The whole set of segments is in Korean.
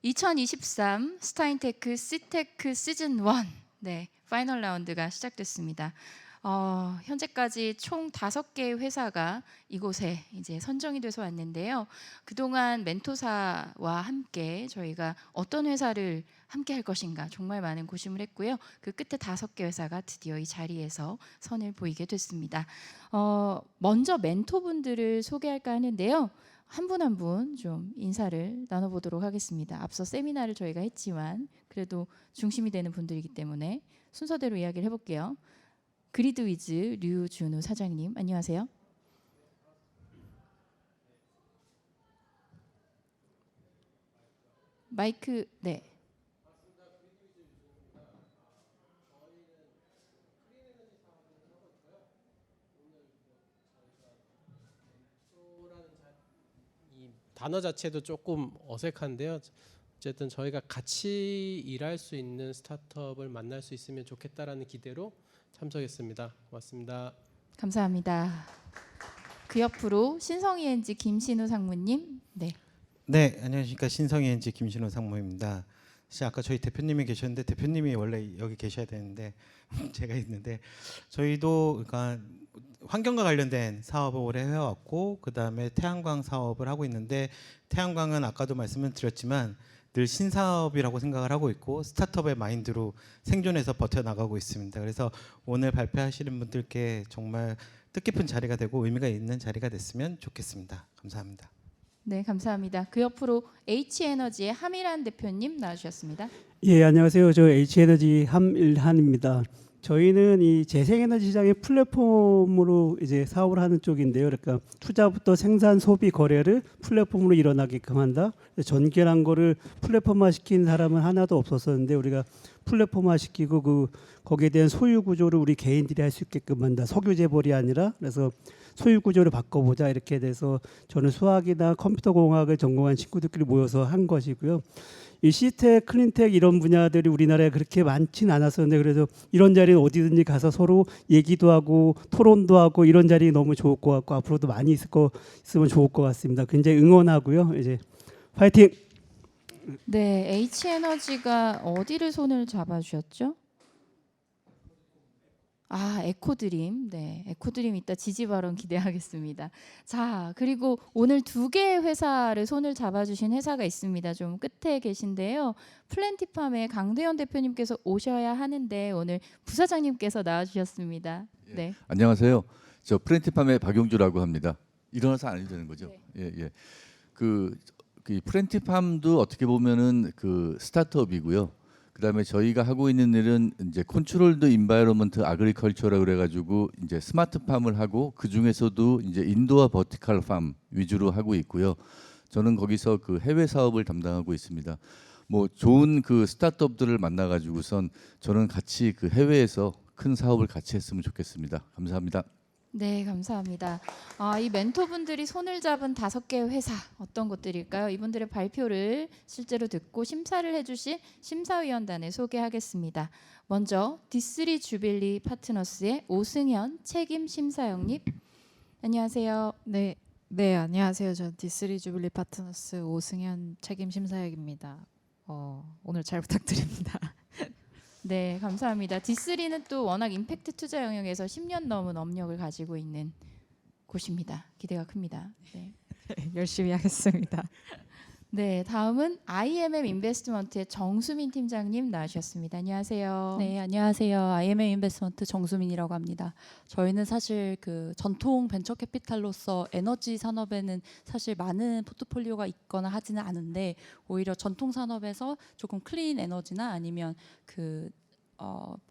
2023 스타인테크 C테크 시즌 1 네, 파이널 라운드가 시작됐습니다. 현재까지 총 5개의 회사가 이곳에 이제 선정이 돼서 왔는데요. 그동안 멘토사와 함께 저희가 어떤 회사를 함께 할 것인가 정말 많은 고심을 했고요. 그 끝에 5개 회사가 드디어 이 자리에서 선을 보이게 됐습니다. 먼저 멘토분들을 소개할까 하는데요. 한 분 한 분 좀 인사를 나눠보도록 하겠습니다. 앞서 세미나를 저희가 했지만 그래도 중심이 되는 분들이기 때문에 순서대로 이야기를 해볼게요. 그리드위즈 류준우 사장님, 안녕하세요. 마이크, 네. 단어 자체도 조금 어색한데요. 어쨌든 저희가 같이 일할 수 있는 스타트업을 만날 수 있으면 좋겠다라는 기대로 참석했습니다. 고맙습니다. 감사합니다. 그 옆으로 신성이엔지 김신우 상무님. 네. 네, 안녕하십니까. 신성이엔지 김신호 상무입니다. 사실 아까 저희 대표님이 계셨는데 대표님이 원래 여기 계셔야 되는데 제가 있는데 저희도 그러니까 환경과 관련된 사업을 오래 해왔고 그 다음에 태양광 사업을 하고 있는데 태양광은 아까도 말씀을 드렸지만 늘 신사업이라고 생각을 하고 있고 스타트업의 마인드로 생존해서 버텨나가고 있습니다. 그래서 오늘 발표하시는 분들께 정말 뜻깊은 자리가 되고 의미가 있는 자리가 됐으면 좋겠습니다. 감사합니다. 네, 감사합니다. 그 옆으로 H에너지의 함일한 대표님 나와주셨습니다. 예, 안녕하세요. 저 H에너지 함일한입니다. 저희는 이 재생에너지 시장의 플랫폼으로 이제 사업을 하는 쪽인데요. 그러니까 투자부터 생산, 소비, 거래를 플랫폼으로 일어나게끔 한다. 전개란 거를 플랫폼화 시킨 사람은 하나도 없었었는데 우리가 플랫폼화 시키고 거기에 대한 소유 구조를 우리 개인들이 할 수 있게끔 한다. 석유 재벌이 아니라 그래서 소유 구조를 바꿔보자 이렇게 돼서 저는 수학이나 컴퓨터 공학을 전공한 친구들끼리 모여서 한 것이고요. 이 시텍, 클린텍 이런 분야들이 우리나라에 그렇게 많지는 않았었는데 그래서 이런 자리는 어디든지 가서 서로 얘기도 하고 토론도 하고 이런 자리 너무 좋을 것 같고 앞으로도 많이 있으면 좋을 것 같습니다. 굉장히 응원하고요. 이제 파이팅! 네, H에너지가 어디를 손을 잡아주셨죠? 에코드림. 네, 에코드림 이따 지지 발언 기대하겠습니다. 자, 그리고 오늘 2개의 회사를 손을 잡아주신 회사가 있습니다. 좀 끝에 계신데요. 플랜티팜의 강대현 대표님께서 오셔야 하는데 오늘 부사장님께서 나와주셨습니다. 네. 안녕하세요. 저 플랜티팜의 박용주라고 합니다. 일어나서 안 해도 되는 거죠? 네. 예. 그 플랜티팜도 어떻게 보면은 그 스타트업이고요. 그다음에 저희가 하고 있는 일은 이제 컨트롤드 인바이러먼트 아그리컬처라 그래가지고 이제 스마트팜을 하고 그 중에서도 이제 인도어 버티컬 팜 위주로 하고 있고요. 저는 거기서 그 해외 사업을 담당하고 있습니다. 뭐 좋은 그 스타트업들을 만나가지고선 저는 같이 그 해외에서 큰 사업을 같이 했으면 좋겠습니다. 감사합니다. 네, 감사합니다. 이 멘토분들이 손을 잡은 5개의 회사 어떤 것들일까요? 이분들의 발표를 실제로 듣고 심사를 해주실 심사위원단을 소개하겠습니다. 먼저 D3 주빌리 파트너스의 오승현 책임 심사역님, 안녕하세요. 네, 안녕하세요. 전 D3 주빌리 파트너스 오승현 책임 심사역입니다. 오늘 잘 부탁드립니다. 네, 감사합니다. D3는 또 워낙 임팩트 투자 영역에서 10년 넘은 업력을 가지고 있는 곳입니다. 기대가 큽니다. 네. 열심히 하겠습니다. 네, 다음은 IMM 인베스트먼트의 정수민 팀장님 나와주셨습니다. 안녕하세요. 네, 안녕하세요. IMM 인베스트먼트 정수민이라고 합니다. 저희는 사실 그 전통 벤처 캐피탈로서 에너지 산업에는 사실 많은 포트폴리오가 있거나 하지는 않은데 오히려 전통 산업에서 조금 클린 에너지나 아니면 그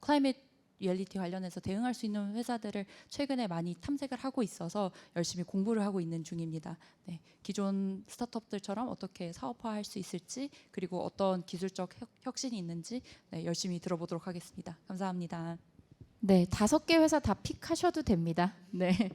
클라이밋 리얼리티 관련해서 대응할 수 있는 회사들을 최근에 많이 탐색을 하고 있어서 열심히 공부를 하고 있는 중입니다. 네, 기존 스타트업들처럼 어떻게 사업화할 수 있을지 그리고 어떤 기술적 혁신이 있는지 열심히 들어보도록 하겠습니다. 감사합니다. 네, 5개 회사 다 픽하셔도 됩니다. 네.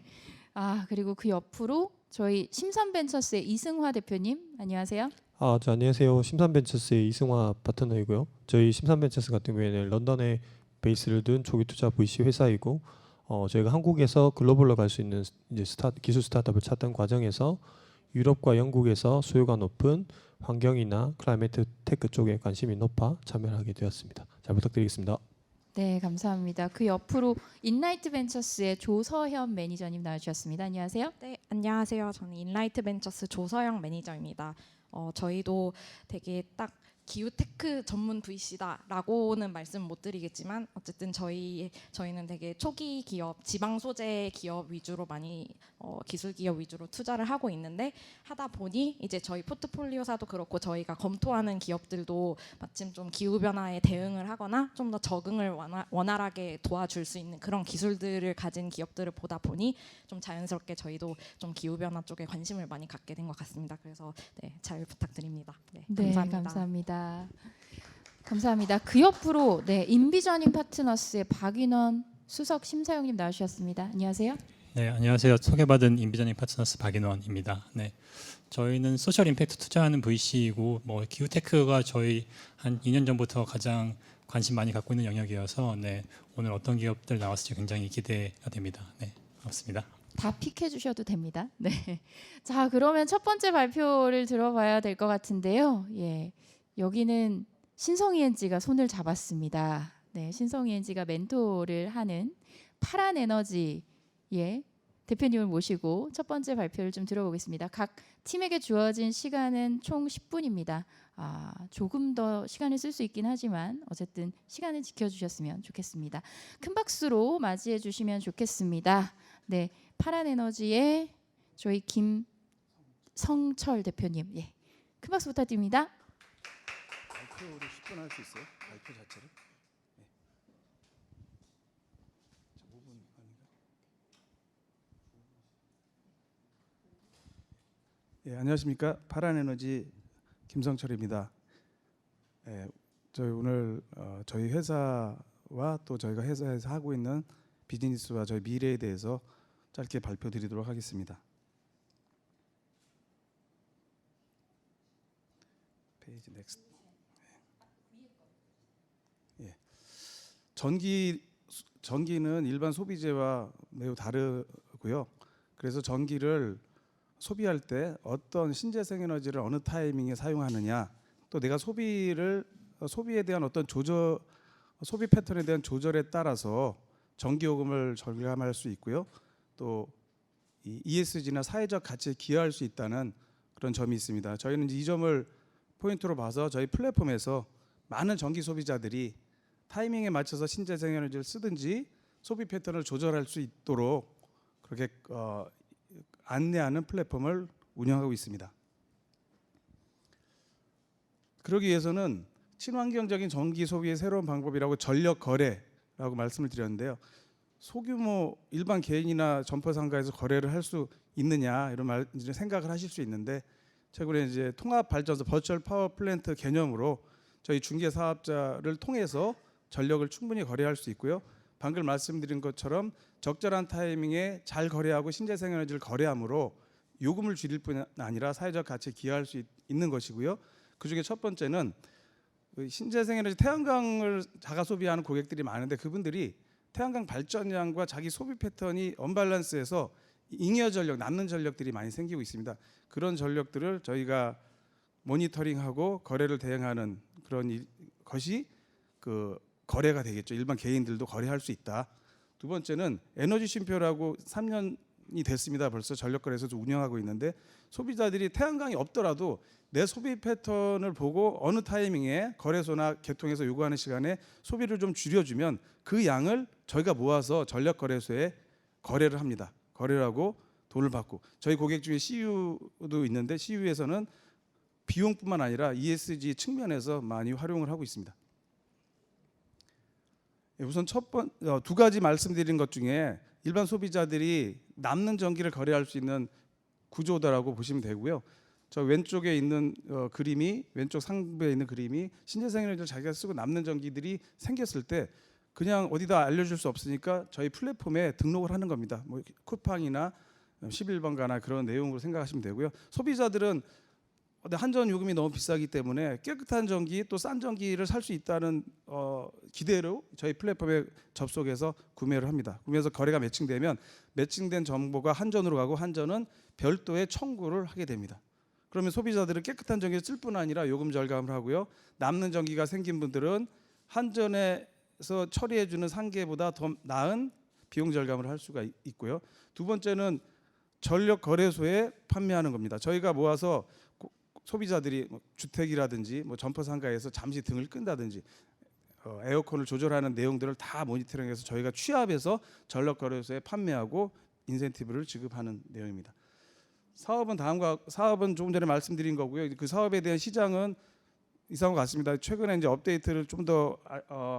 그리고 그 옆으로 저희 심산벤처스의 이승화 대표님, 안녕하세요. 안녕하세요. 심산벤처스의 이승화 파트너이고요. 저희 심산벤처스 같은 경우에는 런던에 베이스를 둔 초기 투자 VC 회사이고 저희가 한국에서 글로벌로 갈 수 있는 이제 기술 스타트업을 찾던 과정에서 유럽과 영국에서 수요가 높은 환경이나 클라이메트 테크 쪽에 관심이 높아 참여를 하게 되었습니다. 잘 부탁드리겠습니다. 네, 감사합니다. 그 옆으로 인라이트 벤처스의 조서현 매니저님 나와주셨습니다. 안녕하세요. 네, 안녕하세요. 저는 인라이트 벤처스 조서영 매니저입니다. 저희도 되게 딱 기후테크 전문 VC다라고는 말씀 못 드리겠지만 어쨌든 저희는 되게 초기 기업, 지방 소재 기업 위주로 많이 기술 기업 위주로 투자를 하고 있는데 하다 보니 이제 저희 포트폴리오사도 그렇고 저희가 검토하는 기업들도 마침 좀 기후 변화에 대응을 하거나 좀 더 적응을 원활하게 도와줄 수 있는 그런 기술들을 가진 기업들을 보다 보니 좀 자연스럽게 저희도 좀 기후 변화 쪽에 관심을 많이 갖게 된 것 같습니다. 그래서 네, 잘 부탁드립니다. 네, 네, 감사합니다. 감사합니다. 감사합니다. 그 옆으로 네, 인비저닝 파트너스의 박인원 수석 심사위원님 나와주셨습니다. 안녕하세요. 네, 안녕하세요. 소개받은 인비저닝 파트너스 박인원입니다. 네, 저희는 소셜 임팩트 투자하는 VC이고 뭐 기후테크가 저희 한 2년 전부터 가장 관심 많이 갖고 있는 영역이어서 네, 오늘 어떤 기업들 나왔을지 굉장히 기대가 됩니다. 네, 고맙습니다. 다 픽해 주셔도 됩니다. 네. 자, 그러면 첫 번째 발표를 들어봐야 될 것 같은데요. 예. 여기는 신성ENG가 손을 잡았습니다. 네, 신성ENG가 멘토를 하는 파란 에너지의 대표님을 모시고 첫 번째 발표를 좀 들어보겠습니다. 각 팀에게 주어진 시간은 총 10분입니다. 조금 더 시간을 쓸 수 있긴 하지만 어쨌든 시간을 지켜주셨으면 좋겠습니다. 큰 박수로 맞이해 주시면 좋겠습니다. 네, 파란 에너지의 저희 김성철 대표님, 예, 큰 박수 부탁드립니다. 발표를 10분 할 수 있어요? 발표 자체를? 네. 5분 아닌가? 예, 안녕하십니까? 파란에너지 김성철입니다. 예, 저희 오늘 저희 회사와 또 저희가 회사에서 하고 있는 비즈니스와 저희 미래에 대해서 짧게 발표드리도록 하겠습니다. 페이지 넥스트. 예. 전기는 일반 소비재와 매우 다르고요. 그래서 전기를 소비할 때 어떤 신재생 에너지를 어느 타이밍에 사용하느냐, 또 내가 소비에 대한 어떤 소비 패턴에 대한 조절에 따라서 전기 요금을 절감할 수 있고요. 또 이 ESG나 사회적 가치에 기여할 수 있다는 그런 점이 있습니다. 저희는 이 점을 포인트로 봐서 저희 플랫폼에서 많은 전기 소비자들이 타이밍에 맞춰서 신재생 에너지를 쓰든지 소비 패턴을 조절할 수 있도록 그렇게 안내하는 플랫폼을 운영하고 있습니다. 그러기 위해서는 친환경적인 전기 소비의 새로운 방법이라고 전력 거래라고 말씀을 드렸는데요. 소규모 일반 개인이나 점포 상가에서 거래를 할 수 있느냐 이런 생각을 하실 수 있는데 최근에 이제 통합 발전소 버추얼 파워 플랜트 개념으로 저희 중개 사업자를 통해서 전력을 충분히 거래할 수 있고요. 방금 말씀드린 것처럼 적절한 타이밍에 잘 거래하고 신재생 에너지를 거래함으로 요금을 줄일 뿐 아니라 사회적 가치에 기여할 수 있는 것이고요. 그중에 첫 번째는 신재생 에너지 태양광을 자가 소비하는 고객들이 많은데 그분들이 태양광 발전량과 자기 소비 패턴이 언밸런스해서 잉여 전력, 남는 전력들이 많이 생기고 있습니다. 그런 전력들을 저희가 모니터링하고 거래를 대행하는 그런 것이 그 거래가 되겠죠. 일반 개인들도 거래할 수 있다. 두 번째는 에너지 쉼표라고 3년이 됐습니다. 벌써 전력거래소도 운영하고 있는데 소비자들이 태양광이 없더라도 내 소비 패턴을 보고 어느 타이밍에 거래소나 개통에서 요구하는 시간에 소비를 좀 줄여주면 그 양을 저희가 모아서 전력거래소에 거래를 합니다. 거래를 하고 돈을 받고 저희 고객 중에 CU도 있는데 CU에서는 비용뿐만 아니라 ESG 측면에서 많이 활용을 하고 있습니다. 우선 두 가지 말씀드린 것 중에 일반 소비자들이 남는 전기를 거래할 수 있는 구조다라고 보시면 되고요. 저 왼쪽에 있는 그림이 왼쪽 상부에 있는 그림이 신재생 에너지를 자기가 쓰고 남는 전기들이 생겼을 때 그냥 어디다 알려줄 수 없으니까 저희 플랫폼에 등록을 하는 겁니다. 뭐 쿠팡이나 11번가나 그런 내용으로 생각하시면 되고요. 소비자들은 근데 한전 요금이 너무 비싸기 때문에 깨끗한 전기 또 싼 전기를 살 수 있다는 기대로 저희 플랫폼에 접속해서 구매를 합니다. 구매해서 거래가 매칭되면 매칭된 정보가 한전으로 가고 한전은 별도의 청구를 하게 됩니다. 그러면 소비자들은 깨끗한 전기를 쓸 뿐 아니라 요금 절감을 하고요. 남는 전기가 생긴 분들은 한전에서 처리해주는 상계보다 더 나은 비용 절감을 할 수가 있고요. 두 번째는 전력 거래소에 판매하는 겁니다. 저희가 모아서 소비자들이 주택이라든지 점퍼 상가에서 잠시 등을 끈다든지 에어컨을 조절하는 내용들을 다 모니터링해서 저희가 취합해서 전력 거래소에 판매하고 인센티브를 지급하는 내용입니다. 사업은 조금 전에 말씀드린 거고요. 그 사업에 대한 시장은 이상과 같습니다. 최근에 이제 업데이트를 좀 더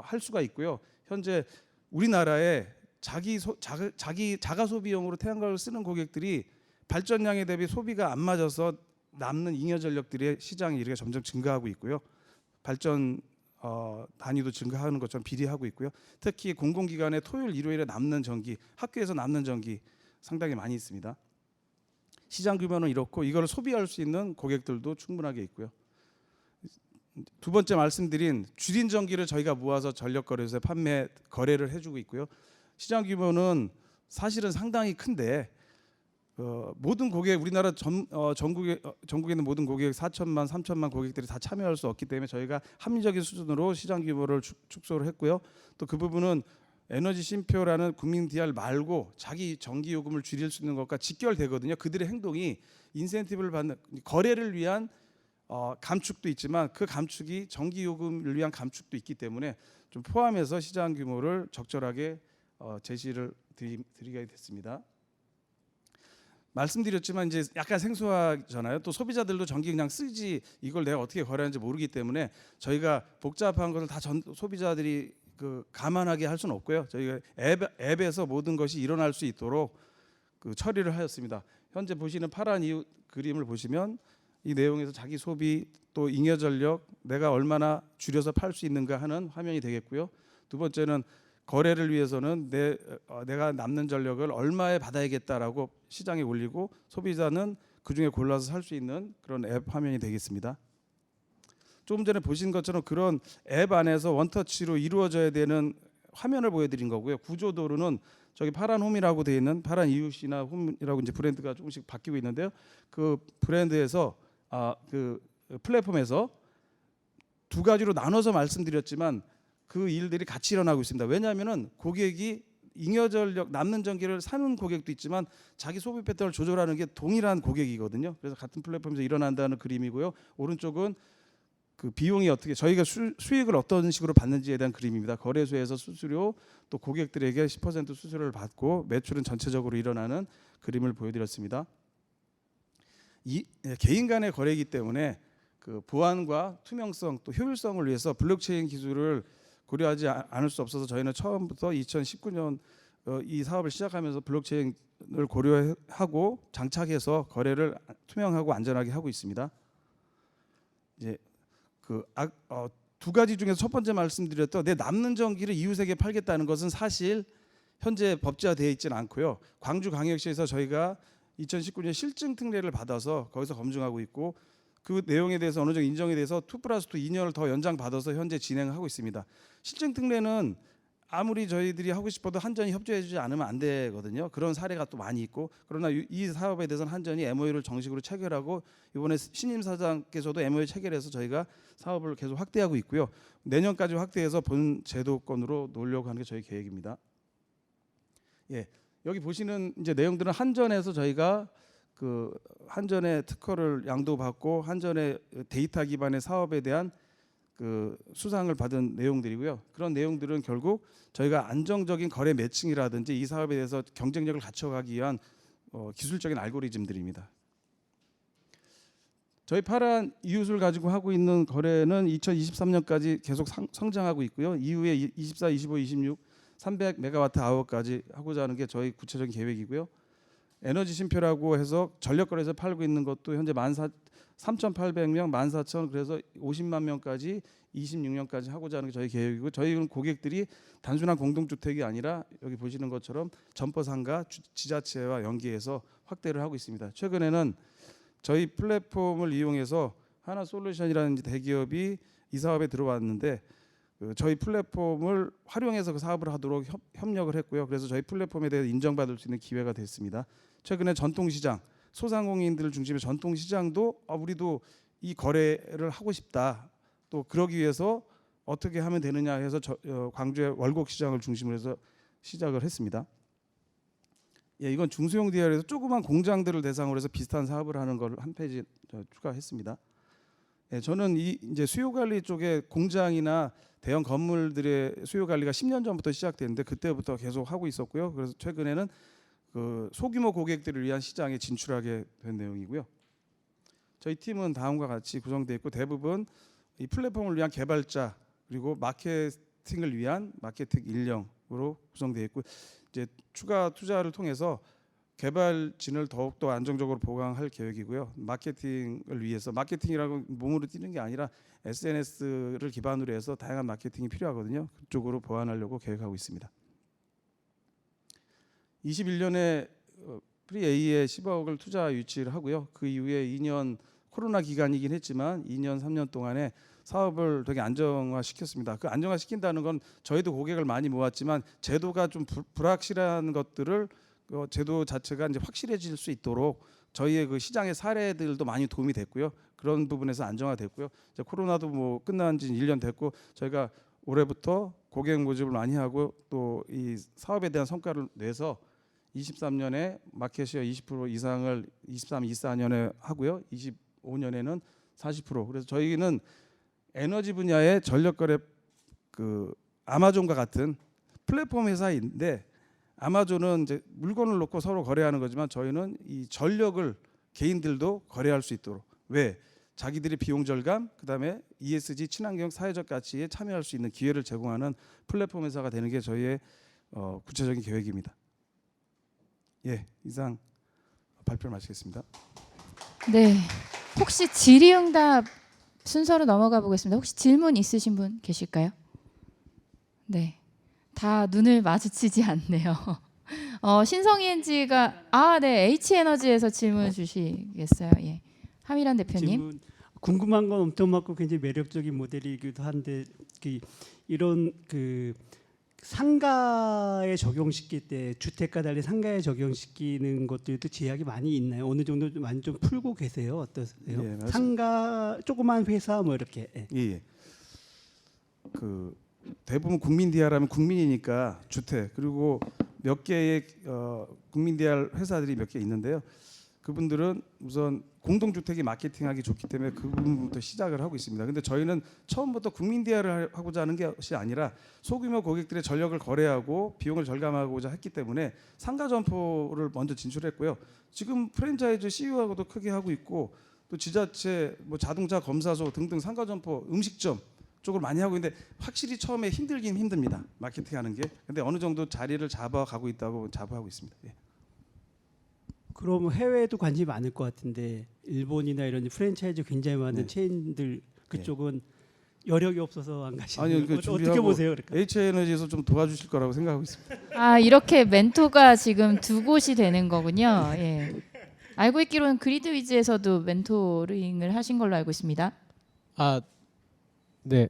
할 수가 있고요. 현재 우리나라에 자가 소비용으로 태양광을 쓰는 고객들이 발전량에 대비 소비가 안 맞아서 남는 잉여 전력들의 시장이 이렇게 점점 증가하고 있고요. 발전 단위도 증가하는 것처럼 비례하고 있고요. 특히 공공기관의 토요일, 일요일에 남는 전기, 학교에서 남는 전기 상당히 많이 있습니다. 시장 규모는 이렇고 이걸 소비할 수 있는 고객들도 충분하게 있고요. 두 번째 말씀드린 줄인 전기를 저희가 모아서 전력거래소에 거래를 해주고 있고요. 시장 규모는 사실은 상당히 큰데 모든 고객 우리나라 전국에 있는 모든 고객 4천만 3천만 고객들이 다 참여할 수 없기 때문에 저희가 합리적인 수준으로 시장 규모를 축소를 했고요. 또 그 부분은 에너지 쉼표라는 국민 DR 말고 자기 전기 요금을 줄일 수 있는 것과 직결되거든요. 그들의 행동이 인센티브를 받는 거래를 위한 감축도 있지만 그 감축이 전기 요금을 위한 감축도 있기 때문에 좀 포함해서 시장 규모를 적절하게 제시를 드리게 됐습니다. 말씀드렸지만 이제 약간 생소하잖아요. 또 소비자들도 전기 그냥 쓰지 이걸 내가 어떻게 거래하는지 모르기 때문에 저희가 복잡한 것을 다 소비자들이 감안하게 할 수는 없고요. 저희가 앱에서 모든 것이 일어날 수 있도록 처리를 하였습니다. 현재 보시는 파란 이 그림을 보시면 이 내용에서 자기 소비 또 잉여 전력 내가 얼마나 줄여서 팔 수 있는가 하는 화면이 되겠고요. 두 번째는 거래를 위해서는 내가 남는 전력을 얼마에 받아야겠다라고 시장에 올리고 소비자는 그중에 골라서 살 수 있는 그런 앱 화면이 되겠습니다. 조금 전에 보신 것처럼 그런 앱 안에서 원터치로 이루어져야 되는 화면을 보여드린 거고요. 구조도로는 저기 파란 홈이라고 되어 있는 파란 이웃이나 홈이라고 이제 브랜드가 조금씩 바뀌고 있는데요. 그 브랜드에서 그 플랫폼에서 두 가지로 나눠서 말씀드렸지만 그 일들이 같이 일어나고 있습니다. 왜냐하면은 고객이 잉여 전력 남는 전기를 사는 고객도 있지만 자기 소비 패턴을 조절하는 게 동일한 고객이거든요. 그래서 같은 플랫폼에서 일어난다는 그림이고요. 오른쪽은 그 비용이 어떻게 저희가 수익을 어떤 식으로 받는지에 대한 그림입니다. 거래소에서 수수료 또 고객들에게 10% 수수료를 받고 매출은 전체적으로 일어나는 그림을 보여드렸습니다. 개인 간의 거래이기 때문에 그 보안과 투명성 또 효율성을 위해서 블록체인 기술을 고려하지 않을 수 없어서 저희는 처음부터 2019년 이 사업을 시작하면서 블록체인을 고려하고 장착해서 거래를 투명하고 안전하게 하고 있습니다. 이제 두 가지 중에서 첫 번째 말씀드렸던 내 남는 전기를 이웃에게 팔겠다는 것은 사실 현재 법제화되어 있지는 않고요. 광주광역시에서 저희가 2019년 실증 특례를 받아서 거기서 검증하고 있고 그 내용에 대해서 어느 정도 인정에 대해서 2+2 2년을 더 연장받아서 현재 진행하고 있습니다. 실증 특례는 아무리 저희들이 하고 싶어도 한전이 협조해주지 않으면 안 되거든요. 그런 사례가 또 많이 있고 그러나 이 사업에 대해서는 한전이 MOU를 정식으로 체결하고 이번에 신임 사장께서도 MOU 체결해서 저희가 사업을 계속 확대하고 있고요. 내년까지 확대해서 본 제도권으로 놓으려고 하는 게 저희 계획입니다. 예, 여기 보시는 이제 내용들은 한전에서 저희가 그 한전의 특허를 양도받고 한전의 데이터 기반의 사업에 대한 그 수상을 받은 내용들이고요. 그런 내용들은 결국 저희가 안정적인 거래 매칭이라든지 이 사업에 대해서 경쟁력을 갖춰가기 위한 기술적인 알고리즘들입니다. 저희 파란 이웃을 가지고 하고 있는 거래는 2023년까지 계속 성장하고 있고요. 이후에 24, 25, 26 300메가와트/아워까지 하고자 하는 게 저희 구체적인 계획이고요. 에너지 쉼표라고 해서 전력거래에서 팔고 있는 것도 현재 3,800명, 14,000 그래서 50만 명까지 26년까지 하고자 하는 게 저희 계획이고 저희는 고객들이 단순한 공동주택이 아니라 여기 보시는 것처럼 점퍼상가, 지자체와 연계해서 확대를 하고 있습니다. 최근에는 저희 플랫폼을 이용해서 하나솔루션이라는 대기업이 이 사업에 들어왔는데 저희 플랫폼을 활용해서 그 사업을 하도록 협력을 했고요. 그래서 저희 플랫폼에 대해 인정받을 수 있는 기회가 됐습니다. 최근에 전통시장, 소상공인들을 중심의 전통시장도 우리도 이 거래를 하고 싶다. 또 그러기 위해서 어떻게 하면 되느냐 해서 광주의 월곡시장을 중심으로 해서 시작을 했습니다. 예, 이건 중소형 DR에서 조그만 공장들을 대상으로 해서 비슷한 사업을 하는 걸 한 페이지 추가했습니다. 예, 저는 이제 수요 관리 쪽에 공장이나 대형 건물들의 수요 관리가 10년 전부터 시작됐는데 그때부터 계속 하고 있었고요. 그래서 최근에는 그 소규모 고객들을 위한 시장에 진출하게 된 내용이고요. 저희 팀은 다음과 같이 구성되어 있고 대부분 이 플랫폼을 위한 개발자 그리고 마케팅을 위한 마케팅 인력으로 구성되어 있고 이제 추가 투자를 통해서 개발진을 더욱더 안정적으로 보강할 계획이고요. 마케팅을 위해서 마케팅이라고 몸으로 뛰는 게 아니라 SNS를 기반으로 해서 다양한 마케팅이 필요하거든요. 그쪽으로 보완하려고 계획하고 있습니다. 21년에 프리A에 10억을 투자 유치를 하고요. 그 이후에 2년 코로나 기간이긴 했지만 2년 3년 동안에 사업을 되게 안정화시켰습니다. 그 안정화시킨다는 건 저희도 고객을 많이 모았지만 제도가 좀 불확실한 것들을 제도 자체가 이제 확실해질 수 있도록 저희의 그 시장의 사례들도 많이 도움이 됐고요. 그런 부분에서 안정화됐고요. 이제 코로나도 뭐 끝난 지 1년 됐고 저희가 올해부터 고객 모집을 많이 하고 또 이 사업에 대한 성과를 내서 23년에 마켓시어 20% 이상을 23, 24년에 하고요. 25년에는 40%. 그래서 저희는 에너지 분야의 전력 거래 그 아마존과 같은 플랫폼 회사인데 아마존은 이제 물건을 놓고 서로 거래하는 거지만 저희는 이 전력을 개인들도 거래할 수 있도록 왜 자기들의 비용 절감 그다음에 ESG 친환경 사회적 가치에 참여할 수 있는 기회를 제공하는 플랫폼 회사가 되는 게 저희의 구체적인 계획입니다. 예, 이상 발표를 마치겠습니다. 네, 혹시 질의응답 순서로 넘어가 보겠습니다. 혹시 질문 있으신 분 계실까요? 네, 다 눈을 마주치지 않네요. 신성이엔지가 네, H에너지에서 질문 주시겠어요? 예, 하미란 대표님. 질문, 궁금한 건 엄청 많고 굉장히 매력적인 모델이기도 한데 이런 그 상가에 적용시킬 때 주택과 달리 상가에 적용시키는 것들도 제약이 많이 있나요? 어느 정도 많이 좀 풀고 계세요? 어떠세요? 예, 상가 조그만 회사 뭐 이렇게. 예. 그 대부분 국민 DR하면 국민이니까 주택 그리고 몇 개의 국민 DR 회사들이 몇 개 있는데요. 그분들은 우선 공동주택이 마케팅하기 좋기 때문에 그 부분부터 시작을 하고 있습니다. 근데 저희는 처음부터 국민 DR을 하고자 하는 것이 아니라 소규모 고객들의 전력을 거래하고 비용을 절감하고자 했기 때문에 상가 점포를 먼저 진출했고요. 지금 프랜차이즈 CEO하고도 크게 하고 있고 또 지자체, 뭐 자동차 검사소 등등 상가 점포, 음식점 쪽을 많이 하고 있는데 확실히 처음에 힘들긴 힘듭니다. 마케팅하는 게. 근데 어느 정도 자리를 잡아가고 있다고 자부하고 있습니다. 예. 그럼 해외에도 관심이 많을 것 같은데 일본이나 이런 프랜차이즈 굉장히 많은 네. 체인들 그쪽은 여력이 없어서 안 가시는 아니요, 거예요? 그 어떻게 보세요? 그러니까? H에너지에서 좀 도와주실 거라고 생각하고 있습니다. 이렇게 멘토가 지금 두 곳이 되는 거군요. 예. 알고 있기로는 그리드 위즈에서도 멘토링을 하신 걸로 알고 있습니다. 네.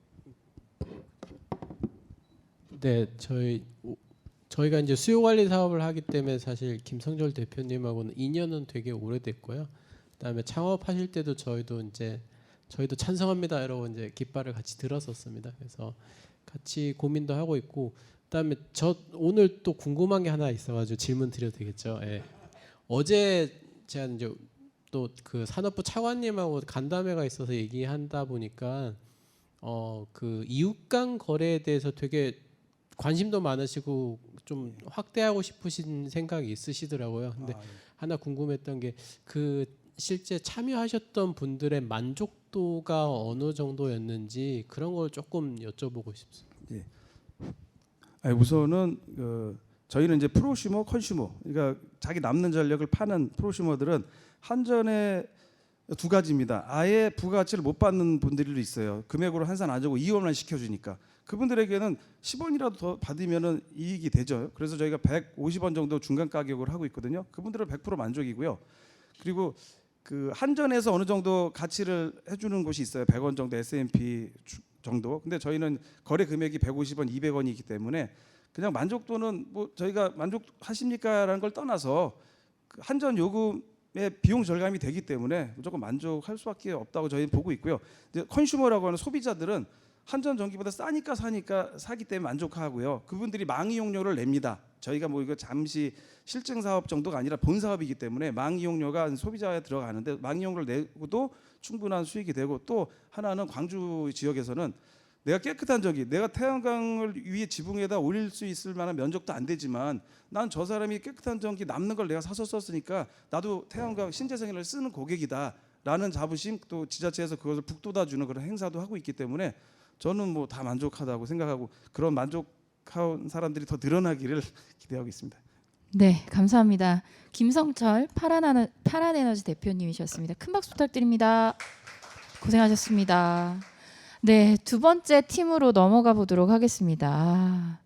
네, 저희가 이제 수요 관리 사업을 하기 때문에 사실 김성절 대표님하고는 인연은 되게 오래됐고요. 그다음에 창업하실 때도 저희도 찬성합니다 이러고 이제 깃발을 같이 들었었습니다. 그래서 같이 고민도 하고 있고 그다음에 저 오늘 또 궁금한 게 하나 있어가지고 질문 드려도 되겠죠? 예. 어제 제가 이제 또 그 산업부 차관님하고 간담회가 있어서 얘기한다 보니까 그 이웃 간 거래에 대해서 되게 관심도 많으시고 좀 확대하고 싶으신 생각이 있으시더라고요. 근데 하나 궁금했던 게 그 실제 참여하셨던 분들의 만족도가 어느 정도였는지 그런 걸 조금 여쭤보고 싶습니다. 예. 우선은 저희는 이제 프로슈머, 컨슈머, 그러니까 자기 남는 전력을 파는 프로슈머들은 한전에 두 가지입니다. 아예 부가가치를 못 받는 분들도 있어요. 금액으로 환산 안 하고 이원만 시켜주니까 그분들에게는 10원이라도 더 받으면은 이익이 되죠. 그래서 저희가 150원 정도 중간 가격을 하고 있거든요. 그분들은 100% 만족이고요. 그리고 그 한전에서 어느 정도 가치를 해주는 곳이 있어요. 100원 정도 S&P 정도. 근데 저희는 거래 금액이 150원, 200원이기 때문에 그냥 만족도는 뭐 저희가 만족하십니까라는 걸 떠나서 그 한전 요금의 비용 절감이 되기 때문에 무조건 만족할 수밖에 없다고 저희는 보고 있고요. 이제 컨슈머라고 하는 소비자들은 한전 전기보다 싸니까 사기 때문에 만족하고요. 그분들이 망이용료를 냅니다. 저희가 뭐 이거 잠시 실증 사업 정도가 아니라 본 사업이기 때문에 망이용료가 소비자에 들어가는데 망이용료를 내고도 충분한 수익이 되고, 또 하나는 광주 지역에서는 내가 깨끗한 전기, 내가 태양광을 위에 지붕에다 올릴 수 있을 만한 면적도 안 되지만 난 저 사람이 깨끗한 전기 남는 걸 내가 사서 썼으니까 나도 태양광 신재생에너지를 쓰는 고객이다라는 자부심, 또 지자체에서 그것을 북돋아주는 그런 행사도 하고 있기 때문에 저는 뭐 다 만족하다고 생각하고, 그런 만족한 사람들이 더 늘어나기를 기대하고 있습니다. 네, 감사합니다. 김성철 파란에너지 대표님이셨습니다. 큰 박수 부탁드립니다. 고생하셨습니다. 네, 두 번째 팀으로 넘어가 보도록 하겠습니다.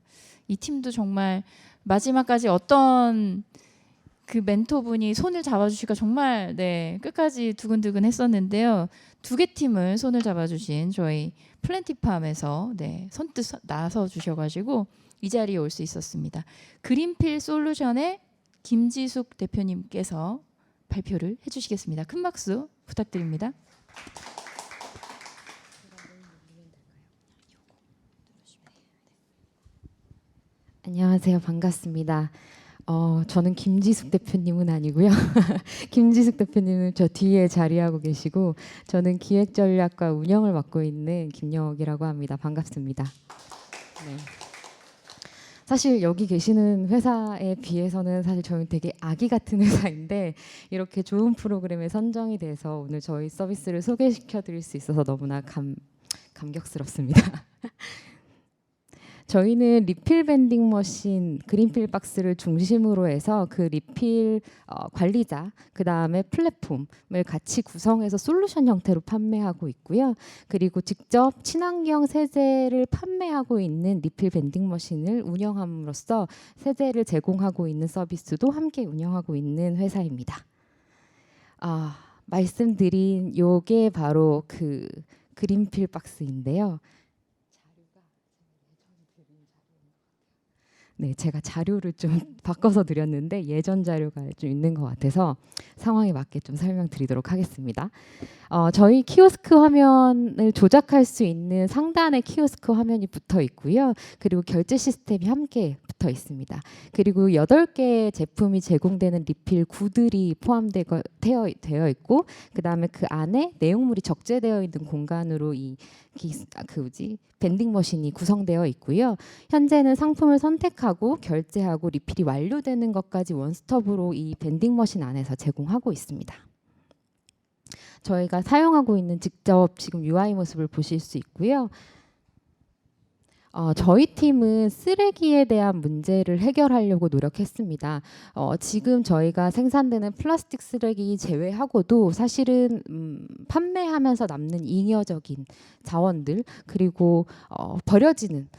이 팀도 정말 마지막까지 어떤 그 멘토분이 손을 잡아주시니까 정말 끝까지 두근두근 했었는데요. 두 개 팀을 손을 잡아주신 저희 플랜티팜에서 선뜻 나서 주셔가지고 이 자리에 올 수 있었습니다. 그린필 솔루션의 김지숙 대표님께서 발표를 해주시겠습니다. 큰 박수 부탁드립니다. 안녕하세요. 반갑습니다. 저는 김지숙 대표님은 아니고요. 김지숙 대표님은 저 뒤에 자리하고 계시고, 저는 기획전략과 운영을 맡고 있는 김영옥이라고 합니다. 반갑습니다. 네. 사실 여기 계시는 회사에 비해서는 사실 저희는 되게 아기 같은 회사인데 이렇게 좋은 프로그램에 선정이 돼서 오늘 저희 서비스를 소개시켜 드릴 수 있어서 너무나 감격스럽습니다. 저희는 리필 밴딩 머신 그린필 박스를 중심으로 해서 그 리필 관리자, 그 다음에 플랫폼을 같이 구성해서 솔루션 형태로 판매하고 있고요. 그리고 직접 친환경 세제를 판매하고 있는 리필 밴딩 머신을 운영함으로써 세제를 제공하고 있는 서비스도 함께 운영하고 있는 회사입니다. 말씀드린 요게 바로 그 그린필 박스인데요. 네, 제가 자료를 좀 바꿔서 드렸는데 예전 자료가 좀 있는 것 같아서 상황에 맞게 좀 설명드리도록 하겠습니다. 저희 키오스크 화면을 조작할 수 있는 상단에 키오스크 화면이 붙어 있고요. 그리고 결제 시스템이 함께 붙어 있습니다. 그리고 8개의 제품이 제공되는 리필 구들이 포함되어 있고, 그 다음에 그 안에 내용물이 적재되어 있는 공간으로 밴딩 머신이 구성되어 있고요. 현재는 상품을 선택하고 결제하고 리필이 완료되는 것까지 원스톱으로 이 밴딩 머신 안에서 제공하고 있습니다. 저희가 사용하고 있는 직접 지금 UI 모습을 보실 수 있고요. 저희 팀은 쓰레기에 대한 문제를 해결하려고 노력했습니다. 지금 저희가 생산되는 플라스틱 쓰레기 제외하고도 사실은 판매하면서 남는 잉여적인 자원들, 그리고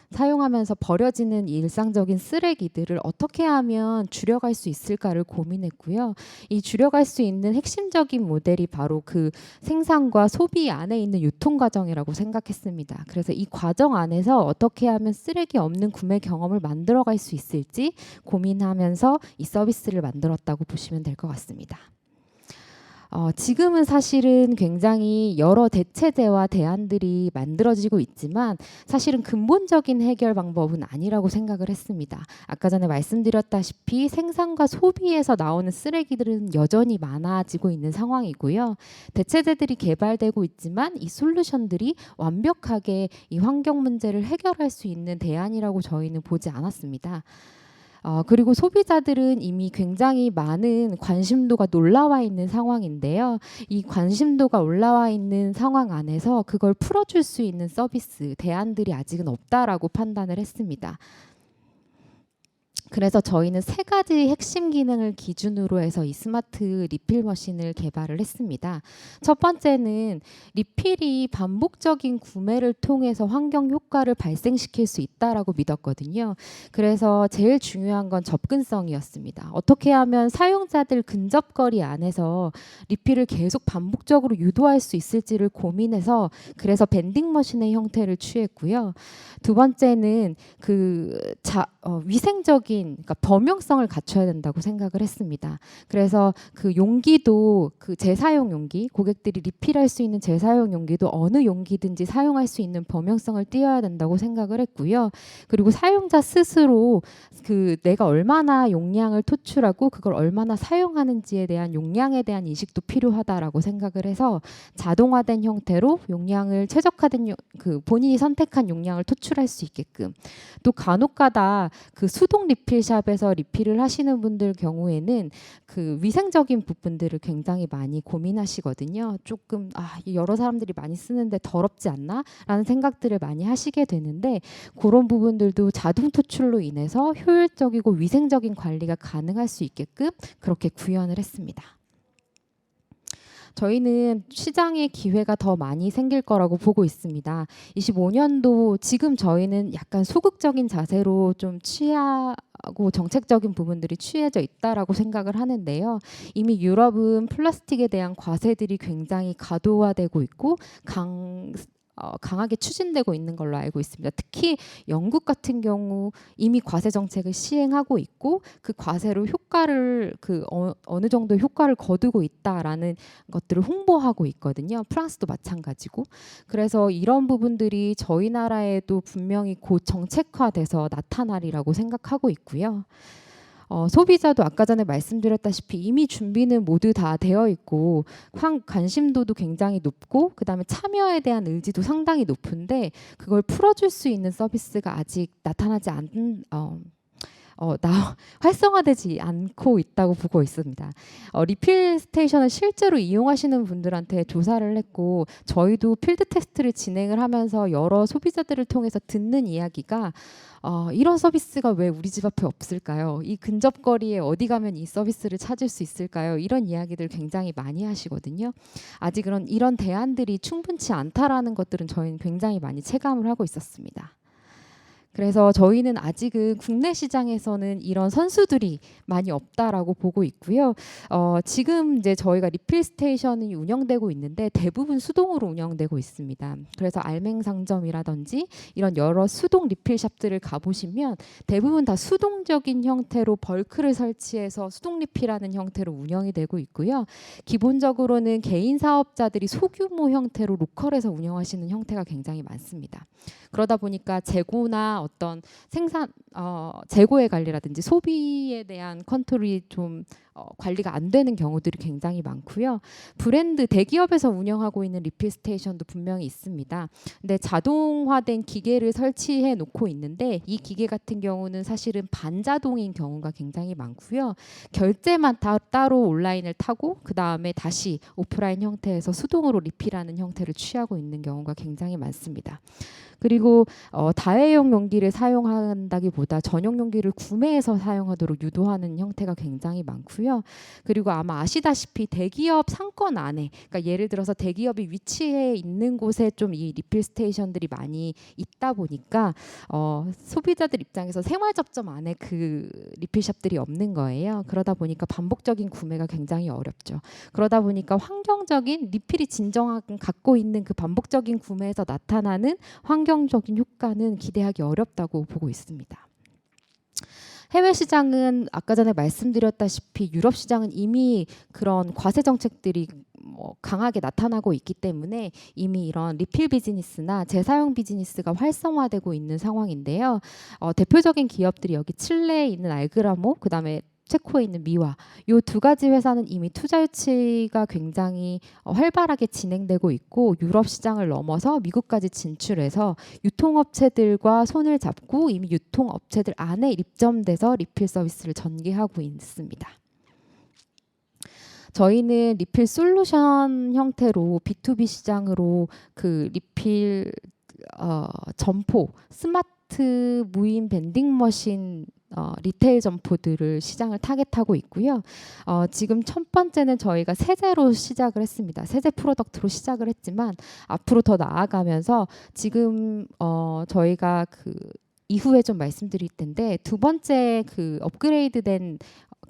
사용하면서 버려지는 일상적인 쓰레기들을 어떻게 하면 줄여갈 수 있을까를 고민했고요. 이 줄여갈 수 있는 핵심적인 모델이 바로 그 생산과 소비 안에 있는 유통 과정이라고 생각했습니다. 그래서 이 과정 안에서 어떻게 하면 쓰레기 없는 구매 경험을 만들어갈 수 있을지 고민하면서 이 서비스를 만들었다고 보시면 될 것 같습니다. 지금은 사실은 굉장히 여러 대체제와 대안들이 만들어지고 있지만 사실은 근본적인 해결 방법은 아니라고 생각을 했습니다. 아까 전에 말씀드렸다시피 생산과 소비에서 나오는 쓰레기들은 여전히 많아지고 있는 상황이고요. 대체제들이 개발되고 있지만 이 솔루션들이 완벽하게 이 환경 문제를 해결할 수 있는 대안이라고 저희는 보지 않았습니다. 그리고 소비자들은 이미 굉장히 많은 관심도가 올라와 있는 상황인데요. 이 관심도가 올라와 있는 상황 안에서 그걸 풀어줄 수 있는 서비스, 대안들이 아직은 없다라고 판단을 했습니다. 그래서 저희는 세 가지 핵심 기능을 기준으로 해서 이 스마트 리필 머신을 개발을 했습니다. 첫 번째는 리필이 반복적인 구매를 통해서 환경 효과를 발생시킬 수 있다라고 믿었거든요. 그래서 제일 중요한 건 접근성이었습니다. 어떻게 하면 사용자들 근접거리 안에서 리필을 계속 반복적으로 유도할 수 있을지를 고민해서 그래서 밴딩 머신의 형태를 취했고요. 두 번째는 위생적인 그러니까 범용성을 갖춰야 된다고 생각을 했습니다. 그래서 그 용기도 그 재사용 용기, 고객들이 리필할 수 있는 재사용 용기도 어느 용기든지 사용할 수 있는 범용성을 띄어야 된다고 생각을 했고요. 그리고 사용자 스스로 그 내가 얼마나 용량을 토출하고 그걸 얼마나 사용하는지에 대한 용량에 대한 인식도 필요하다라고 생각을 해서 자동화된 형태로 용량을 최적화된 그 본인이 선택한 용량을 토출할 수 있게끔 또 간혹가다 그 수동 리필샵에서 리필을 하시는 분들 경우에는 그 위생적인 부분들을 굉장히 많이 고민하시거든요. 조금 여러 사람들이 많이 쓰는데 더럽지 않나? 라는 생각들을 많이 하시게 되는데 그런 부분들도 자동 토출로 인해서 효율적이고 위생적인 관리가 가능할 수 있게끔 그렇게 구현을 했습니다. 저희는 시장의 기회가 더 많이 생길 거라고 보고 있습니다. 25년도 지금 저희는 약간 소극적인 자세로 좀 취하고 정책적인 부분들이 취해져 있다라고 생각을 하는데요. 이미 유럽은 플라스틱에 대한 과세들이 굉장히 가도화되고 있고 강하게 추진되고 있는 걸로 알고 있습니다. 특히 영국 같은 경우 이미 과세 정책을 시행하고 있고 그 과세로 효과를 어느 정도 효과를 거두고 있다라는 것들을 홍보하고 있거든요. 프랑스도 마찬가지고. 그래서 이런 부분들이 저희 나라에도 분명히 곧 정책화돼서 나타나리라고 생각하고 있고요. 소비자도 아까 전에 말씀드렸다시피 이미 준비는 모두 다 되어 있고 관심도도 굉장히 높고 그다음에 참여에 대한 의지도 상당히 높은데 그걸 풀어줄 수 있는 서비스가 아직 나타나지 않는 활성화되지 않고 있다고 보고 있습니다. 리필 스테이션을 실제로 이용하시는 분들한테 조사를 했고 저희도 필드 테스트를 진행을 하면서 여러 소비자들을 통해서 듣는 이야기가 이런 서비스가 왜 우리 집 앞에 없을까요? 이 근접거리에 어디 가면 이 서비스를 찾을 수 있을까요? 이런 이야기들 굉장히 많이 하시거든요. 아직 이런 대안들이 충분치 않다라는 것들은 저희는 굉장히 많이 체감을 하고 있었습니다. 그래서 저희는 아직은 국내 시장에서는 이런 선수들이 많이 없다라고 보고 있고요. 지금 이제 저희가 리필 스테이션이 운영되고 있는데 대부분 수동으로 운영되고 있습니다. 그래서 알맹상점이라든지 이런 여러 수동 리필샵들을 가보시면 대부분 다 수동적인 형태로 벌크를 설치해서 수동 리필하는 형태로 운영이 되고 있고요. 기본적으로는 개인 사업자들이 소규모 형태로 로컬에서 운영하시는 형태가 굉장히 많습니다. 그러다 보니까 재고나 어떤 재고의 관리라든지 소비에 대한 컨트롤이 좀 관리가 안 되는 경우들이 굉장히 많고요. 브랜드 대기업에서 운영하고 있는 리필 스테이션도 분명히 있습니다. 근데 자동화된 기계를 설치해 놓고 있는데 이 기계 같은 경우는 사실은 반자동인 경우가 굉장히 많고요. 결제만 따로 온라인을 타고 그 다음에 다시 오프라인 형태에서 수동으로 리필하는 형태를 취하고 있는 경우가 굉장히 많습니다. 그리고 다회용 용기를 사용한다기보다 전용 용기를 구매해서 사용하도록 유도하는 형태가 굉장히 많고요. 그리고 아마 아시다시피 대기업 상권 안에, 그러니까 예를 들어서 대기업이 위치해 있는 곳에 좀 이 리필 스테이션들이 많이 있다 보니까 소비자들 입장에서 생활 접점 안에 그 리필샵들이 없는 거예요. 그러다 보니까 반복적인 구매가 굉장히 어렵죠. 그러다 보니까 환경적인 리필이 진정하게 갖고 있는 그 반복적인 구매에서 나타나는 환경적인 효과는 기대하기 어렵다고 보고 있습니다. 해외 시장은 아까 전에 말씀드렸다시피 유럽 시장은 이미 그런 과세 정책들이 강하게 나타나고 있기 때문에 이미 이런 리필 비즈니스나 재사용 비즈니스가 활성화되고 있는 상황인데요. 대표적인 기업들이 여기 칠레에 있는 알그라모, 그다음에 체코에 있는 미와 이 두 가지 회사는 이미 투자 유치가 굉장히 활발하게 진행되고 있고 유럽 시장을 넘어서 미국까지 진출해서 유통업체들과 손을 잡고 이미 유통업체들 안에 입점돼서 리필 서비스를 전개하고 있습니다. 저희는 리필 솔루션 형태로 B2B 시장으로 그 리필 점포, 스마트 무인 밴딩 머신 리테일 점포들을 시장을 타겟하고 있고요. 지금 첫 번째는 저희가 세제로 시작을 했습니다. 세제 프로덕트로 시작을 했지만 앞으로 더 나아가면서 지금 저희가 그 이후에 좀 말씀드릴 텐데 두 번째 그 업그레이드된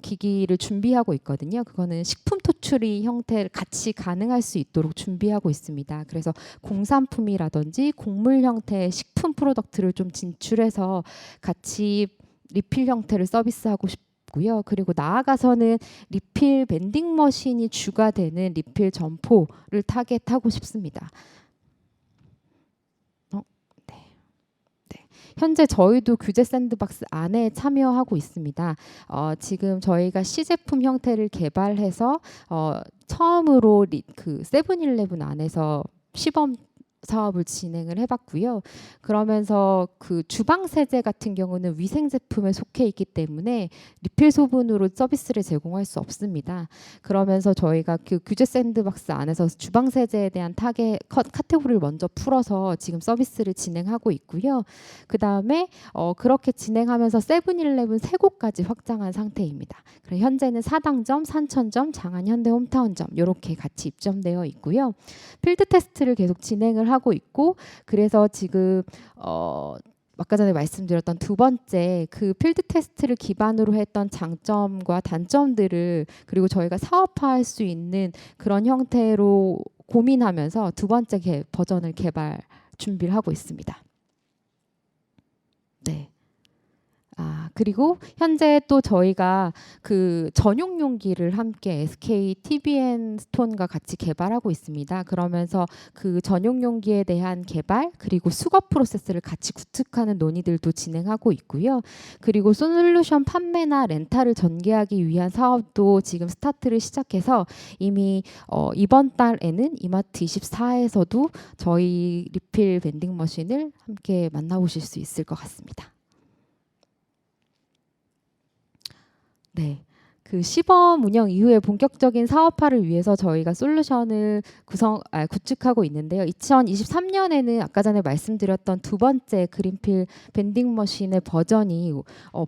기기를 준비하고 있거든요. 그거는 식품 토출이 형태를 같이 가능할 수 있도록 준비하고 있습니다. 그래서 공산품이라든지 곡물 형태의 식품 프로덕트를 좀 진출해서 같이 리필 형태를 서비스하고 싶고요. 그리고 나아가서는 리필 밴딩 머신이 주가 되는 리필 점포를 타겟하고 싶습니다. 현재 저희도 규제 샌드박스 안에 참여하고 있습니다. 지금 저희가 시제품 형태를 개발해서 처음으로 그 세븐일레븐 안에서 시범 사업을 진행을 해봤고요. 그러면서 그 주방 세제 같은 경우는 위생 제품에 속해 있기 때문에 리필 소분으로 서비스를 제공할 수 없습니다. 그러면서 저희가 그 규제 샌드박스 안에서 주방 세제에 대한 카테고리를 먼저 풀어서 지금 서비스를 진행하고 있고요. 그 다음에 그렇게 진행하면서 세븐일레븐 3곳까지 확장한 상태입니다. 그래서 현재는 사당점, 산천점, 장안 현대 홈타운점 이렇게 같이 입점되어 있고요. 필드 테스트를 계속 진행을 하고 있고 그래서 지금 아까 전에 말씀드렸던 두 번째 그 필드 테스트를 기반으로 했던 장점과 단점들을 그리고 저희가 사업화할 수 있는 그런 형태로 고민하면서 두 번째 버전을 개발 준비를 하고 있습니다. 네. 그리고 현재 또 저희가 그 전용 용기를 함께 SK TBN 스톤과 같이 개발하고 있습니다. 그러면서 그 전용 용기에 대한 개발 그리고 수거 프로세스를 같이 구축하는 논의들도 진행하고 있고요. 그리고 솔루션 판매나 렌탈을 전개하기 위한 사업도 지금 스타트를 시작해서 이미 이번 달에는 이마트 24에서도 저희 리필 밴딩 머신을 함께 만나보실 수 있을 것 같습니다. 네, 그 시범 운영 이후에 본격적인 사업화를 위해서 저희가 솔루션을 구축하고 있는데요. 2023년에는 아까 전에 말씀드렸던 두 번째 그린필 밴딩 머신의 버전이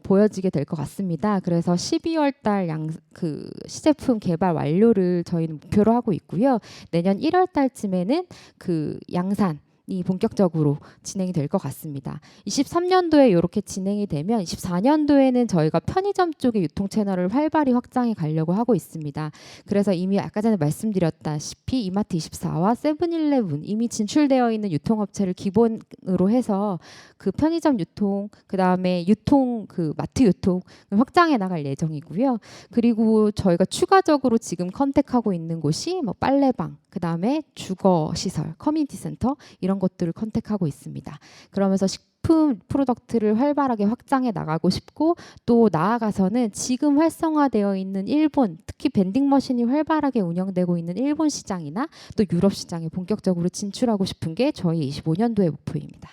보여지게 될 것 같습니다. 그래서 12월 달 그 시제품 개발 완료를 저희는 목표로 하고 있고요. 내년 1월 달쯤에는 그 양산 이 본격적으로 진행이 될 것 같습니다. 23년도에 이렇게 진행이 되면 24년도에는 저희가 편의점 쪽의 유통 채널을 활발히 확장해 가려고 하고 있습니다. 그래서 이미 아까 전에 말씀드렸다시피 이마트 24와 세븐일레븐 이미 진출되어 있는 유통업체를 기본으로 해서 그 편의점 유통 그다음에 유통 그 마트 유통을 확장해 나갈 예정이고요. 그리고 저희가 추가적으로 지금 컨택하고 있는 곳이 뭐 빨래방 그다음에 주거 시설, 커뮤니티 센터 이런 것들을 컨택하고 있습니다. 그러면서 식품 프로덕트를 활발하게 확장해 나가고 싶고 또 나아가서는 지금 활성화되어 있는 일본 특히 밴딩 머신이 활발하게 운영되고 있는 일본 시장이나 또 유럽 시장에 본격적으로 진출하고 싶은 게 저희 25년도의 목표입니다.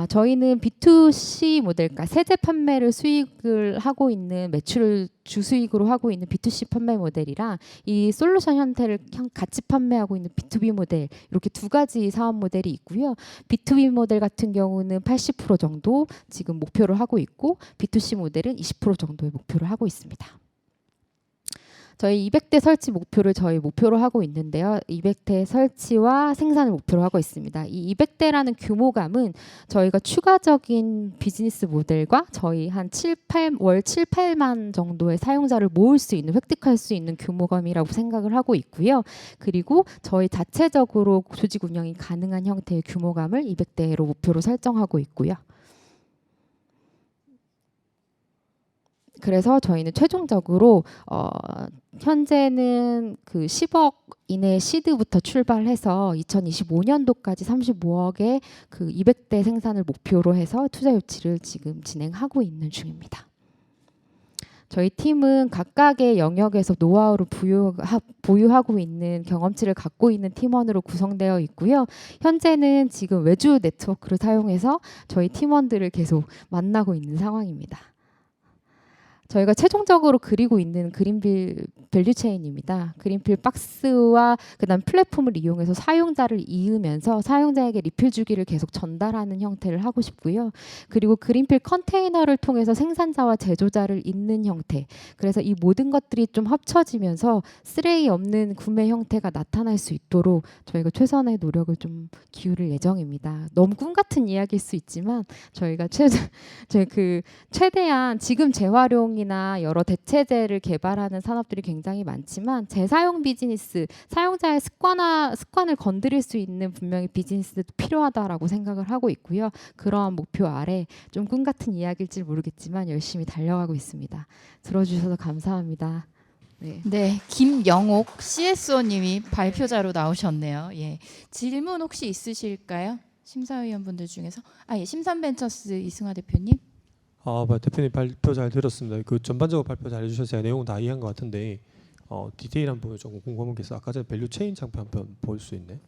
저희는 B2C 모델, 그러니까 세제 판매를 수익을 하고 있는 매출을 주수익으로 하고 있는 B2C 판매 모델이랑 이 솔루션 형태를 같이 판매하고 있는 B2B 모델 이렇게 두 가지 사업 모델이 있고요. B2B 모델 같은 경우는 80% 정도 지금 목표를 하고 있고 B2C 모델은 20% 정도의 목표를 하고 있습니다. 저희 200대 설치 목표를 저희 목표로 하고 있는데요. 200대 설치와 생산을 목표로 하고 있습니다. 이 200대라는 규모감은 저희가 추가적인 비즈니스 모델과 저희 한 7, 8만 정도의 사용자를 모을 수 있는 획득할 수 있는 규모감이라고 생각을 하고 있고요. 그리고 저희 자체적으로 조직 운영이 가능한 형태의 규모감을 200대로 목표로 설정하고 있고요. 그래서 저희는 최종적으로 현재는 그 10억 이내 시드부터 출발해서 2025년도까지 35억의 그 200대 생산을 목표로 해서 투자 유치를 지금 진행하고 있는 중입니다. 저희 팀은 각각의 영역에서 노하우를 보유하고 있는 경험치를 갖고 있는 팀원으로 구성되어 있고요. 현재는 지금 외주 네트워크를 사용해서 저희 팀원들을 계속 만나고 있는 상황입니다. 저희가 최종적으로 그리고 있는 그린필 밸류체인입니다. 그린필 박스와 그다음 플랫폼을 이용해서 사용자를 이으면서 사용자에게 리필 주기를 계속 전달하는 형태를 하고 싶고요. 그리고 그린필 컨테이너를 통해서 생산자와 제조자를 잇는 형태. 그래서 이 모든 것들이 좀 합쳐지면서 쓰레기 없는 구매 형태가 나타날 수 있도록 저희가 최선의 노력을 좀 기울일 예정입니다. 너무 꿈 같은 이야기일 수 있지만 저희가 최대한 지금 재활용이나 여러 대체재를 개발하는 산업들이 굉장히 많지만 재사용 비즈니스, 사용자의 습관을 건드릴 수 있는 분명히 비즈니스도 필요하다라고 생각을 하고 있고요. 그러한 목표 아래 좀 꿈 같은 이야기일지 모르겠지만 열심히 달려가고 있습니다. 들어주셔서 감사합니다. 네. 네, 김영옥 CSO님이 발표자로 나오셨네요. 예, 질문 혹시 있으실까요? 심사위원분들 중에서 예, 심산벤처스 이승화 대표님. 대표님 발표 잘 들었습니다. 그 전반적으로 발표 잘 해주셔서 제가 내용 다 이해한 것 같은데 디테일한 부분 조금 궁금한 게 있어. 아까 전에 밸류체인 장표 한번 볼 수 있네.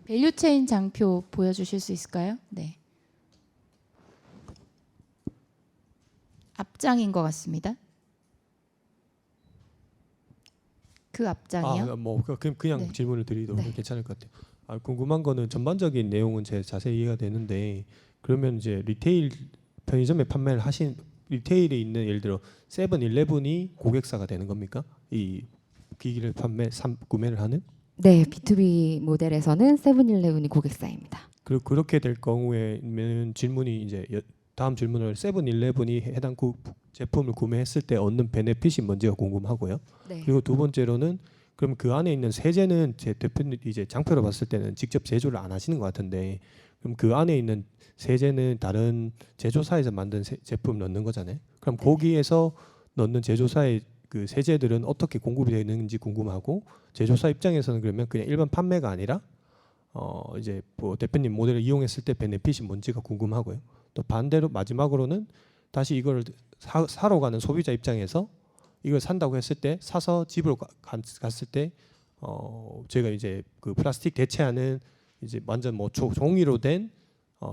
밸류체인 장표 보여주실 수 있을까요? 네. 앞장인 것 같습니다. 그 앞장이요? 그냥 네. 질문을 드리도 네. 괜찮을 것 같아요. 궁금한 거는 전반적인 내용은 제 자세히 이해가 되는데 그러면 이제 리테일 편의점에 판매를 하신 리테일에 있는 예를 들어 세븐일레븐이 고객사가 되는 겁니까? 이 기기를 구매를 하는? 네, B2B 모델에서는 세븐일레븐이 고객사입니다. 그렇게 될 경우에는 질문이 이제 다음 질문을 세븐일레븐이 해당 제품을 구매했을 때 얻는 베네핏이 뭔지가 궁금하고요. 네. 그리고 두 번째로는 그럼 그 안에 있는 세제는 제 대표님 이제 장표로 봤을 때는 직접 제조를 안 하시는 것 같은데 그럼 그 안에 있는 세제는 다른 제조사에서 만든 제품 넣는 거잖아요. 그럼 거기에서 넣는 제조사의 그 세제들은 어떻게 공급이 되는지 궁금하고 제조사 입장에서는 그러면 그냥 일반 판매가 아니라 이제 뭐 대표님 모델을 이용했을 때 베네핏이 뭔지가 궁금하고요. 또 반대로 마지막으로는 다시 이걸 사러 가는 소비자 입장에서 이걸 산다고 했을 때 사서 집으로 갔을 때 제가 이제 그 플라스틱 대체하는 이제 완전 뭐 종이로 된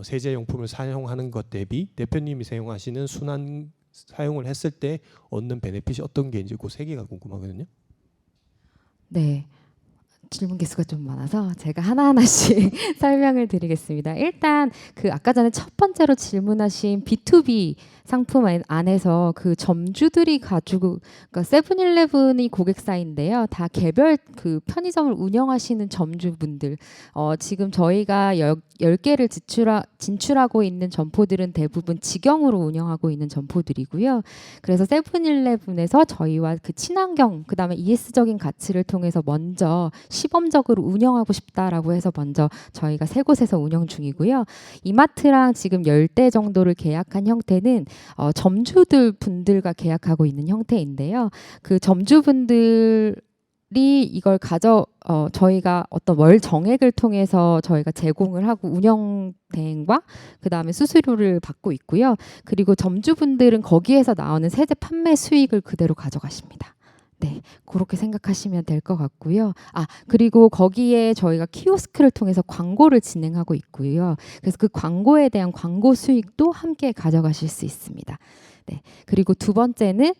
세제 용품을 사용하는 것 대비 대표님이 사용하시는 순환 사용을 했을 때 얻는 베네핏이 어떤 게 있는지 그 세 개가 궁금하거든요. 네. 질문 개수가 좀 많아서 제가 하나하나씩 설명을 드리겠습니다. 일단 그 아까 전에 첫 번째로 질문하신 B2B 상품 안에서 그 점주들이 가지고 그러니까 세븐일레븐이 고객사인데요. 다 개별 그 편의점을 운영하시는 점주분들 지금 저희가 10개를 진출하고 있는 점포들은 대부분 직영으로 운영하고 있는 점포들이고요. 그래서 세븐일레븐에서 저희와 그 친환경 그다음에 ES적인 가치를 통해서 먼저 시범적으로 운영하고 싶다라고 해서 먼저 저희가 3곳에서 운영 중이고요. 이마트랑 지금 10대 정도를 계약한 형태는 점주들 분들과 계약하고 있는 형태인데요. 그 점주분들이 이걸 저희가 어떤 월 정액을 통해서 저희가 제공을 하고 운영 대행과 그다음에 수수료를 받고 있고요. 그리고 점주분들은 거기에서 나오는 세제 판매 수익을 그대로 가져가십니다. 네, 그렇게 생각하시면 될 것 같고요. 그리고 거기에 저희가 키오스크를 통해서 광고를 진행하고 있고요. 그래서 그 광고에 대한 광고 수익도 함께 가져가실 수 있습니다. 네, 그리고 두 번째는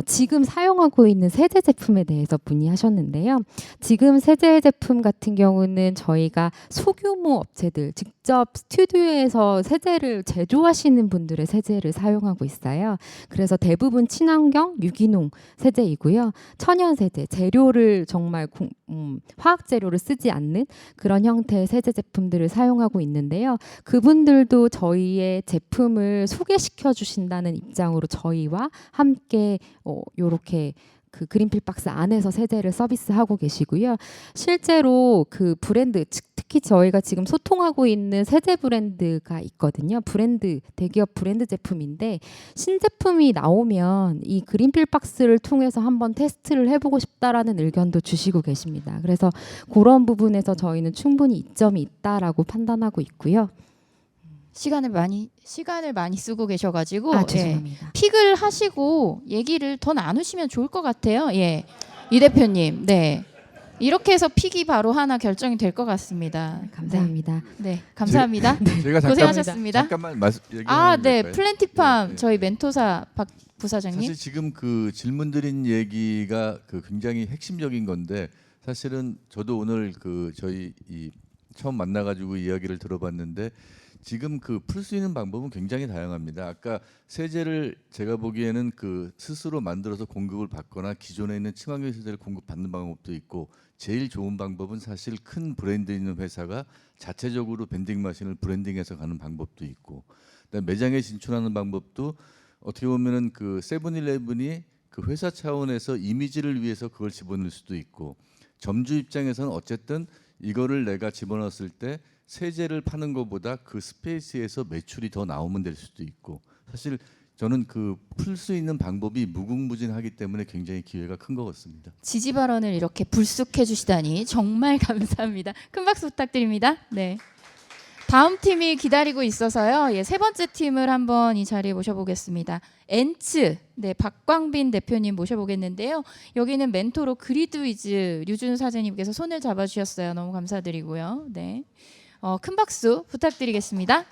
지금 사용하고 있는 세제 제품에 대해서 문의하셨는데요. 지금 세제 제품 같은 경우는 저희가 소규모 업체들, 직접 스튜디오에서 세제를 제조하시는 분들의 세제를 사용하고 있어요. 그래서 대부분 친환경, 유기농 세제이고요. 천연 세제, 재료를 정말 화학 재료를 쓰지 않는 그런 형태의 세제 제품들을 사용하고 있는데요. 그분들도 저희의 제품을 소개시켜 주신다는 입장으로 저희와 함께 요렇게 그 그린필 박스 안에서 세제를 서비스하고 계시고요. 실제로 그 브랜드 특히 저희가 지금 소통하고 있는 세제 브랜드가 있거든요. 대기업 브랜드 제품인데 신제품이 나오면 이 그린필 박스를 통해서 한번 테스트를 해보고 싶다라는 의견도 주시고 계십니다. 그래서 그런 부분에서 저희는 충분히 이점이 있다라고 판단하고 있고요. 시간을 많이 쓰고 계셔가지고 죄송합니다. 픽을 하시고 얘기를 더 나누시면 좋을 것 같아요. 예, 이 대표님. 네. 이렇게 해서 픽이 바로 하나 결정이 될 것 같습니다. 감사합니다. 네, 감사합니다. 제가 고생하셨습니다. 잠깐만 네, 될까요? 플랜티팜 네. 저희 멘토사 박 부사장님. 사실 지금 그 질문 드린 얘기가 그 굉장히 핵심적인 건데 사실은 저도 오늘 그 저희 이 처음 만나가지고 이야기를 들어봤는데 지금 그 풀 수 있는 방법은 굉장히 다양합니다. 아까 세제를 제가 보기에는 그 스스로 만들어서 공급을 받거나 기존에 있는 친환경 세제를 공급받는 방법도 있고 제일 좋은 방법은 사실 큰 브랜드 있는 회사가 자체적으로 밴딩 머신을 브랜딩해서 가는 방법도 있고 그다음에 매장에 진출하는 방법도 어떻게 보면은 그 세븐일레븐이 그 회사 차원에서 이미지를 위해서 그걸 집어넣을 수도 있고 점주 입장에서는 어쨌든 이거를 내가 집어넣었을 때 세제를 파는 것보다 그 스페이스에서 매출이 더 나오면 될 수도 있고 사실 저는 그 풀 수 있는 방법이 무궁무진하기 때문에 굉장히 기회가 큰 것 같습니다. 지지 발언을 이렇게 불쑥해 주시다니 정말 감사합니다. 큰 박수 부탁드립니다. 네. 다음 팀이 기다리고 있어서요. 예, 세 번째 팀을 한번 이 자리에 모셔보겠습니다. 엔츠, 네, 박광빈 대표님 모셔보겠는데요. 여기는 멘토로 그리드위즈 류준 사장님께서 손을 잡아주셨어요. 너무 감사드리고요. 네, 큰 박수 부탁드리겠습니다.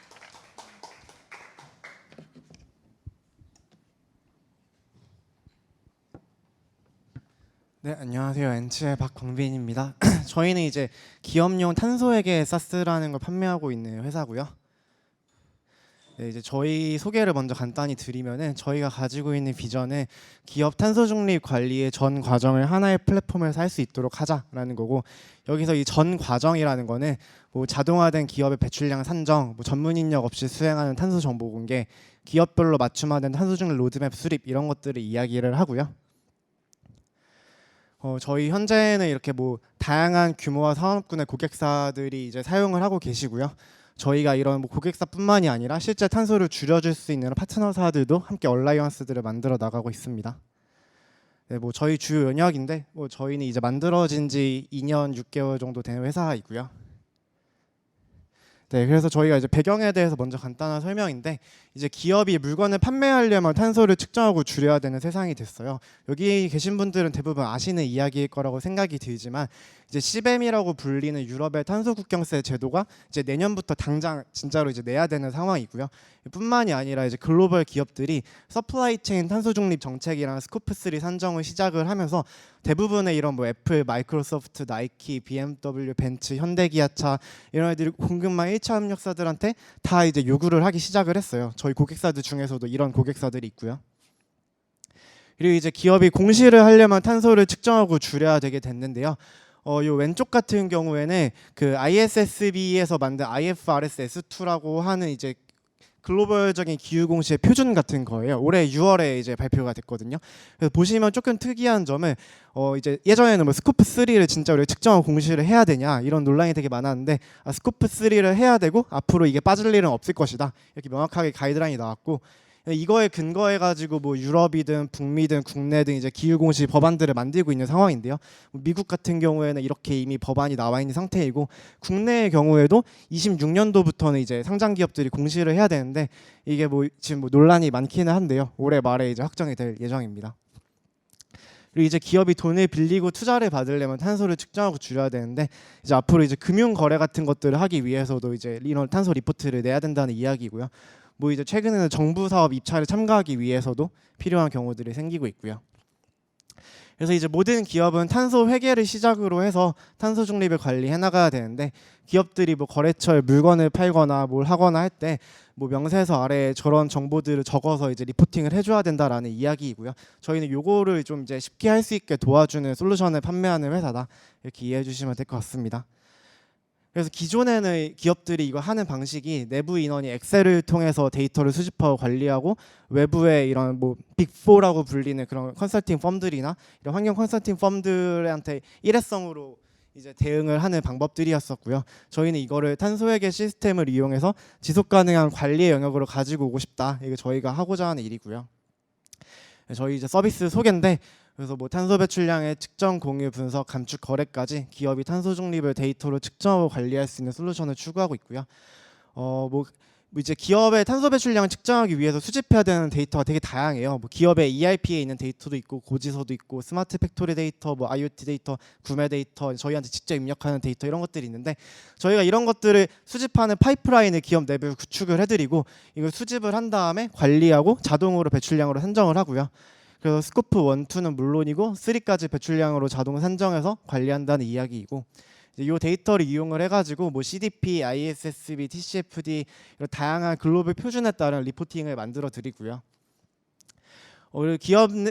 네, 안녕하세요. 엔츠의 박광빈입니다. 저희는 이제 기업용 탄소회계 사스라는 걸 판매하고 있는 회사고요. 네, 이제 저희 소개를 먼저 간단히 드리면은 저희가 가지고 있는 비전은 기업 탄소 중립 관리의 전 과정을 하나의 플랫폼에서 할 수 있도록 하자라는 거고 여기서 이 전 과정이라는 거는 뭐 자동화된 기업의 배출량 산정, 뭐 전문 인력 없이 수행하는 탄소 정보 공개, 기업별로 맞춤화된 탄소 중립 로드맵 수립 이런 것들을 이야기를 하고요. 저희 현재는 이렇게 뭐 다양한 규모와 산업군의 고객사들이 이제 사용을 하고 계시고요. 저희가 이런 뭐 고객사뿐만이 아니라 실제 탄소를 줄여줄 수 있는 파트너사들도 함께 얼라이언스들을 만들어 나가고 있습니다. 네, 뭐 저희 주요 영역인데 뭐 저희는 이제 만들어진 지 2년 6개월 정도 된 회사이고요. 네, 그래서 저희가 이제 배경에 대해서 먼저 간단한 설명인데 이제 기업이 물건을 판매하려면 탄소를 측정하고 줄여야 되는 세상이 됐어요. 여기 계신 분들은 대부분 아시는 이야기일 거라고 생각이 들지만 이제 CBAM이라고 불리는 유럽의 탄소 국경세 제도가 이제 내년부터 당장 진짜로 이제 내야 되는 상황이고요. 뿐만이 아니라 이제 글로벌 기업들이 서플라이 체인 탄소 중립 정책이랑 스코프 3 산정을 시작을 하면서 대부분의 이런 뭐 애플, 마이크로소프트, 나이키, BMW, 벤츠, 현대기아차 이런 애들이 공급망 1차 협력사들한테 다 이제 요구를 하기 시작을 했어요. 저희 고객사들 중에서도 이런 고객사들이 있고요. 그리고 이제 기업이 공시를 하려면 탄소를 측정하고 줄여야 되게 됐는데요. 요 왼쪽 같은 경우에는 그 ISSB에서 만든 IFRS S2라고 하는 이제 글로벌적인 기후 공시의 표준 같은 거예요. 올해 6월에 이제 발표가 됐거든요. 그래서 보시면 조금 특이한 점은 이제 예전에는 뭐 스코프 3를 진짜 우리가 측정하고 공시를 해야 되냐 이런 논란이 되게 많았는데 스코프 3를 해야 되고 앞으로 이게 빠질 일은 없을 것이다 이렇게 명확하게 가이드라인이 나왔고 이거에 근거해 가지고 뭐 유럽이든 북미든 국내든 이제 기후 공시 법안들을 만들고 있는 상황인데요. 미국 같은 경우에는 이렇게 이미 법안이 나와 있는 상태이고 국내의 경우에도 26년도부터는 이제 상장 기업들이 공시를 해야 되는데 이게 뭐 지금 뭐 논란이 많기는 한데요. 올해 말에 이제 확정이 될 예정입니다. 그리고 이제 기업이 돈을 빌리고 투자를 받으려면 탄소를 측정하고 줄여야 되는데 이제 앞으로 이제 금융 거래 같은 것들을 하기 위해서도 이제 이런 탄소 리포트를 내야 된다는 이야기고요. 뭐 이제 최근에는 정부 사업 입찰에 참가하기 위해서도 필요한 경우들이 생기고 있고요. 그래서 이제 모든 기업은 탄소 회계를 시작으로 해서 탄소 중립을 관리해 나가야 되는데 기업들이 뭐 거래처에 물건을 팔거나 뭘 하거나 할 때 뭐 명세서 아래에 저런 정보들을 적어서 이제 리포팅을 해줘야 된다라는 이야기이고요. 저희는 요거를 좀 이제 쉽게 할 수 있게 도와주는 솔루션을 판매하는 회사다 이렇게 이해해 주시면 될 것 같습니다. 그래서 기존에는 기업들이 이거 하는 방식이 내부 인원이 엑셀을 통해서 데이터를 수집하고 관리하고 외부에 이런 뭐 빅4라고 불리는 그런 컨설팅 펌들이나 이런 환경 컨설팅 펌들한테 일회성으로 이제 대응을 하는 방법들이었었고요. 저희는 이거를 탄소회계 시스템을 이용해서 지속 가능한 관리의 영역으로 가지고 오고 싶다. 이게 저희가 하고자 하는 일이고요. 저희 이제 서비스 소개인데 그래서 뭐 탄소 배출량의 측정, 공유, 분석, 감축, 거래까지 기업이 탄소 중립을 데이터로 측정하고 관리할 수 있는 솔루션을 추구하고 있고요. 뭐 뭐 이제 기업의 탄소 배출량을 측정하기 위해서 수집해야 되는 데이터가 되게 다양해요. 뭐 기업의 ERP에 있는 데이터도 있고 고지서도 있고 스마트 팩토리 데이터, 뭐 IoT 데이터, 구매 데이터, 저희한테 직접 입력하는 데이터 이런 것들이 있는데 저희가 이런 것들을 수집하는 파이프라인을 기업 내부에 구축을 해드리고 이걸 수집을 한 다음에 관리하고 자동으로 배출량으로 산정을 하고요. 그래서 스코프 1, 2는 물론이고 3까지 배출량으로 자동 산정해서 관리한다는 이야기이고 이 데이터를 이용을 해가지고 뭐 CDP, ISSB, TCFD 이런 다양한 글로벌 표준에 따른 리포팅을 만들어 드리고요.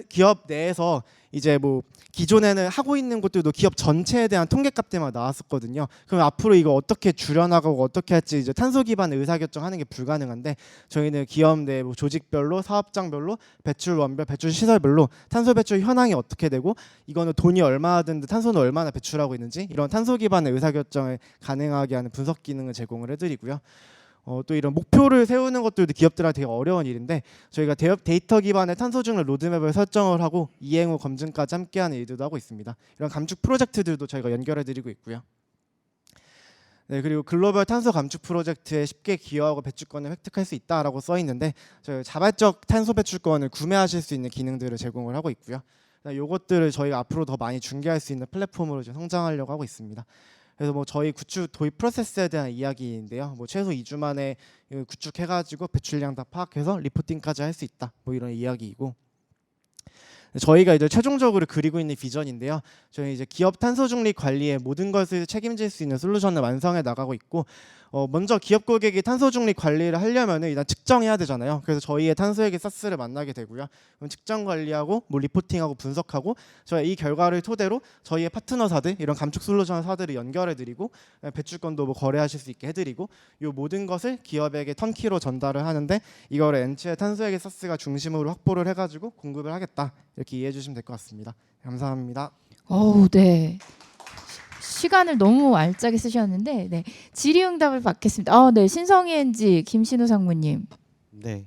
기업 내에서 이제 뭐 기존에는 하고 있는 것들도 기업 전체에 대한 통계값들만 나왔었거든요. 그럼 앞으로 이거 어떻게 줄여나가고 어떻게 할지 이제 탄소 기반 의사결정하는 게 불가능한데 저희는 기업 내 뭐 조직별로 사업장별로 배출 원별 배출 시설별로 탄소 배출 현황이 어떻게 되고 이거는 돈이 얼마나 드는데 탄소는 얼마나 배출하고 있는지 이런 탄소 기반의 의사결정을 가능하게 하는 분석 기능을 제공을 해드리고요. 또 이런 목표를 세우는 것들도 기업들한테 되게 어려운 일인데 저희가 데이터 기반의 탄소 중립 로드맵을 설정을 하고 이행 후 검증까지 함께하는 일들도 하고 있습니다. 이런 감축 프로젝트들도 저희가 연결해드리고 있고요. 네, 그리고 글로벌 탄소 감축 프로젝트에 쉽게 기여하고 배출권을 획득할 수 있다라고 써 있는데 저희 자발적 탄소 배출권을 구매하실 수 있는 기능들을 제공을 하고 있고요. 이것들을 저희가 앞으로 더 많이 중개할 수 있는 플랫폼으로 이제 성장하려고 하고 있습니다. 그래서 뭐 저희 구축 도입 프로세스에 대한 이야기인데요. 뭐 최소 2주 만에 구축해가지고 배출량 다 파악해서 리포팅까지 할 수 있다. 뭐 이런 이야기이고 저희가 이제 최종적으로 그리고 있는 비전인데요. 저희 이제 기업 탄소 중립 관리의 모든 것을 책임질 수 있는 솔루션을 완성해 나가고 있고 먼저 기업 고객이 탄소 중립 관리를 하려면 일단 측정해야 되잖아요. 그래서 저희의 탄소액의 사스를 만나게 되고요. 그럼 측정 관리하고 뭐 리포팅하고 분석하고 저희 이 결과를 토대로 저희의 파트너사들 이런 감축 솔루션 사들을 연결해드리고 배출권도 뭐 거래하실 수 있게 해드리고 이 모든 것을 기업에게 턴키로 전달을 하는데 이거를 엔치의 탄소액의 사스가 중심으로 확보를 해가지고 공급을 하겠다 이렇게 이해해 주시면 될 것 같습니다. 감사합니다. 네. 시간을 너무 알짜게 쓰셨는데 네. 질의응답을 받겠습니다. 네. 신성희 NG 김신우 상무님. 네.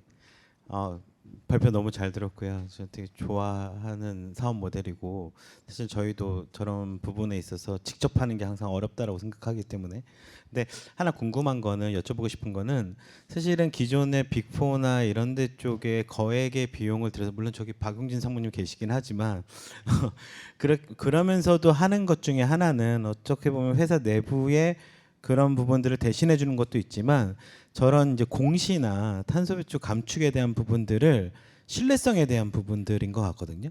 발표 너무 잘 들었고요. 저 되게 좋아하는 사업 모델이고 사실 저희도 저런 부분에 있어서 직접 하는 게 항상 어렵다라고 생각하기 때문에 근데 하나 궁금한 거는 여쭤보고 싶은 거는 사실은 기존의 빅4나 이런 데 쪽에 거액의 비용을 들여서 물론 저기 박용진 상무님 계시긴 하지만 그러면서도 하는 것 중에 하나는 어떻게 보면 회사 내부에 그런 부분들을 대신해 주는 것도 있지만 저런 이제 공시나 탄소 배출 감축에 대한 부분들을 신뢰성에 대한 부분들인 것 같거든요.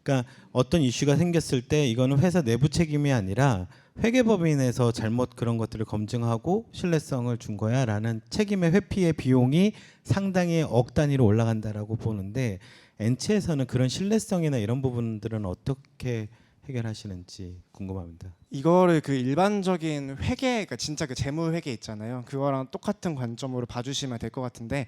그러니까 어떤 이슈가 생겼을 때 이거는 회사 내부 책임이 아니라 회계법인에서 잘못 그런 것들을 검증하고 신뢰성을 준 거야라는 책임의 회피의 비용이 상당히 억 단위로 올라간다라고 보는데 엔치에서는 그런 신뢰성이나 이런 부분들은 어떻게 해결하시는지 궁금합니다. 이거를 그 일반적인 회계, 그러니까 진짜 그 재무 회계 있잖아요. 그거랑 똑같은 관점으로 봐주시면 될 것 같은데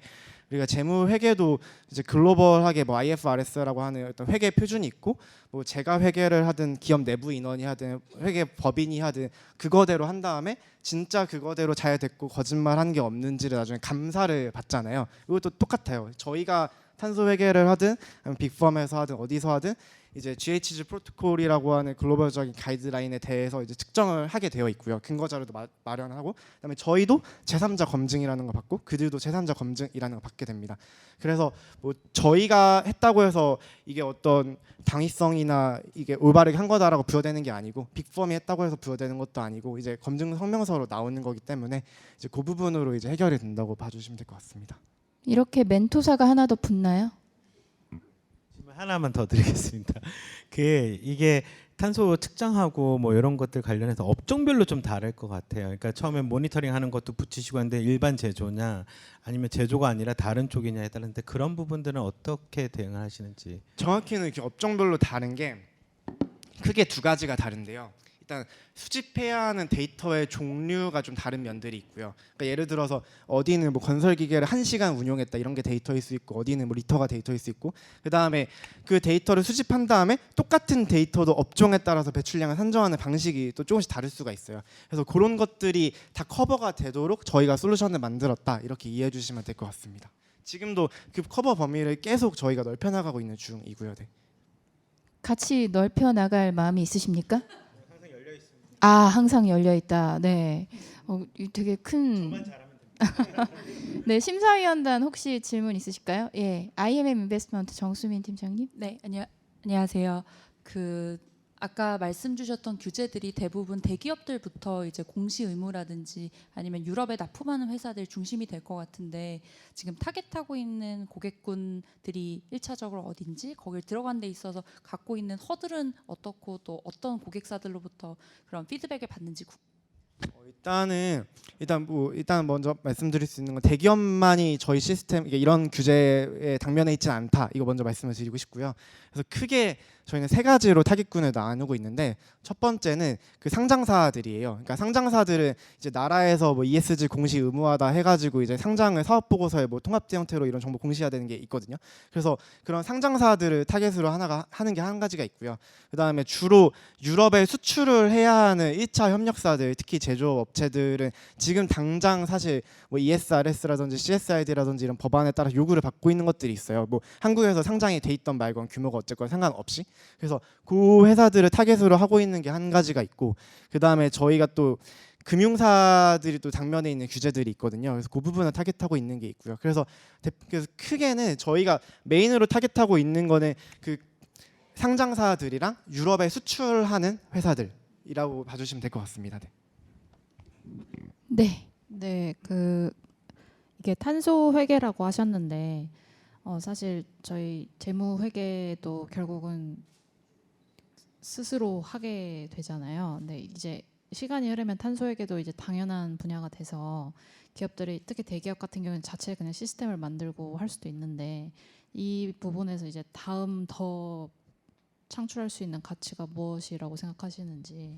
우리가 재무 회계도 이제 글로벌하게 뭐 IFRS라고 하는 어떤 회계 표준이 있고 뭐 제가 회계를 하든 기업 내부 인원이 하든 회계 법인이 하든 그거대로 한 다음에 진짜 그거대로 잘 됐고 거짓말한 게 없는지를 나중에 감사를 받잖아요. 이것도 똑같아요. 저희가 탄소 회계를 하든 빅펌에서 하든 어디서 하든 이제 GHG 프로토콜이라고 하는 글로벌적인 가이드라인에 대해서 이제 측정을 하게 되어 있고요. 근거 자료도 마련하고 그다음에 저희도 제3자 검증이라는 거 받고 그들도 제3자 검증이라는 거 받게 됩니다. 그래서 뭐 저희가 했다고 해서 이게 어떤 당위성이나 이게 올바르게 한 거다라고 부여되는 게 아니고 빅펌이 했다고 해서 부여되는 것도 아니고 이제 검증 성명서로 나오는 거기 때문에 이제 그 부분으로 이제 해결이 된다고 봐주시면 될 것 같습니다. 이렇게 멘토사가 하나 더 붙나요? 하나만 더 드리겠습니다. 이게 탄소 측정하고 뭐 이런 것들 관련해서 업종별로 좀 다를 것 같아요. 그러니까 처음에 모니터링 하는 것도 붙이시고 하는데 일반 제조냐 아니면 제조가 아니라 다른 쪽이냐에 따른데 그런 부분들은 어떻게 대응을 하시는지. 정확히는 이렇게 업종별로 다른 게 크게 두 가지가 다른데요. 일단 수집해야 하는 데이터의 종류가 좀 다른 면들이 있고요. 그러니까 예를 들어서 어디는 뭐 건설 기계를 1시간 운용했다 이런 게 데이터일 수 있고 어디는 뭐 리터가 데이터일 수 있고 그다음에 그 데이터를 수집한 다음에 똑같은 데이터도 업종에 따라서 배출량을 산정하는 방식이 또 조금씩 다를 수가 있어요. 그래서 그런 것들이 다 커버가 되도록 저희가 솔루션을 만들었다 이렇게 이해해 주시면 될 것 같습니다. 지금도 그 커버 범위를 계속 저희가 넓혀나가고 있는 중이고요. 네. 같이 넓혀 나갈 마음이 있으십니까? 항상 열려 있다. 네. 되게 큰. 네, 심사위원단 혹시 질문 있으실까요? 예, IMM 인베스트먼트 정수민 팀장님. 네, 안녕하세요. 그 아까 말씀 주셨던 규제들이 대부분 대기업들부터 이제 공시 의무라든지 아니면 유럽에 납품하는 회사들 중심이 될 것 같은데 지금 타겟하고 있는 고객군들이 1차적으로 어딘지 거길 들어간 데 있어서 갖고 있는 허들은 어떻고 또 어떤 고객사들로부터 그런 피드백을 받는지 일단 먼저 말씀드릴 수 있는 건 대기업만이 저희 시스템 이런 규제에 당면해 있지는 않다. 이거 먼저 말씀을 드리고 싶고요. 그래서 크게 저희는 세 가지로 타깃군을 나누고 있는데 첫 번째는 그 상장사들이에요. 그러니까 상장사들은 이제 나라에서 뭐 ESG 공시 의무화다 해가지고 이제 상장을 사업 보고서에 뭐 통합제 형태로 이런 정보 공시해야 되는 게 있거든요. 그래서 그런 상장사들을 타겟으로 하는 게 한 가지가 있고요. 그 다음에 주로 유럽에 수출을 해야 하는 1차 협력사들, 특히 제조업체들은 지금 당장 사실 뭐 ESRS라든지 CSRD라든지 이런 법안에 따라 요구를 받고 있는 것들이 있어요. 뭐 한국에서 상장이 돼 있던 말건 규모가 어쨌건 상관없이. 그래서 그 회사들을 타겟으로 하고 있는 게 한 가지가 있고, 그 다음에 저희가 또 금융사들이 또 당면에 있는 규제들이 있거든요. 그래서 그 부분을 타겟하고 있는 게 있고요. 그래서 크게는 저희가 메인으로 타겟하고 있는 거는 그 상장사들이랑 유럽에 수출하는 회사들이라고 봐주시면 될 것 같습니다. 네. 네. 네, 이게 탄소 회계라고 하셨는데 사실 저희 재무 회계도 결국은 스스로 하게 되잖아요. 근데 이제 시간이 흐르면 탄소 회계도 이제 당연한 분야가 돼서 기업들이 특히 대기업 같은 경우는 자체 그냥 시스템을 만들고 할 수도 있는데 이 부분에서 이제 다음 더 창출할 수 있는 가치가 무엇이라고 생각하시는지.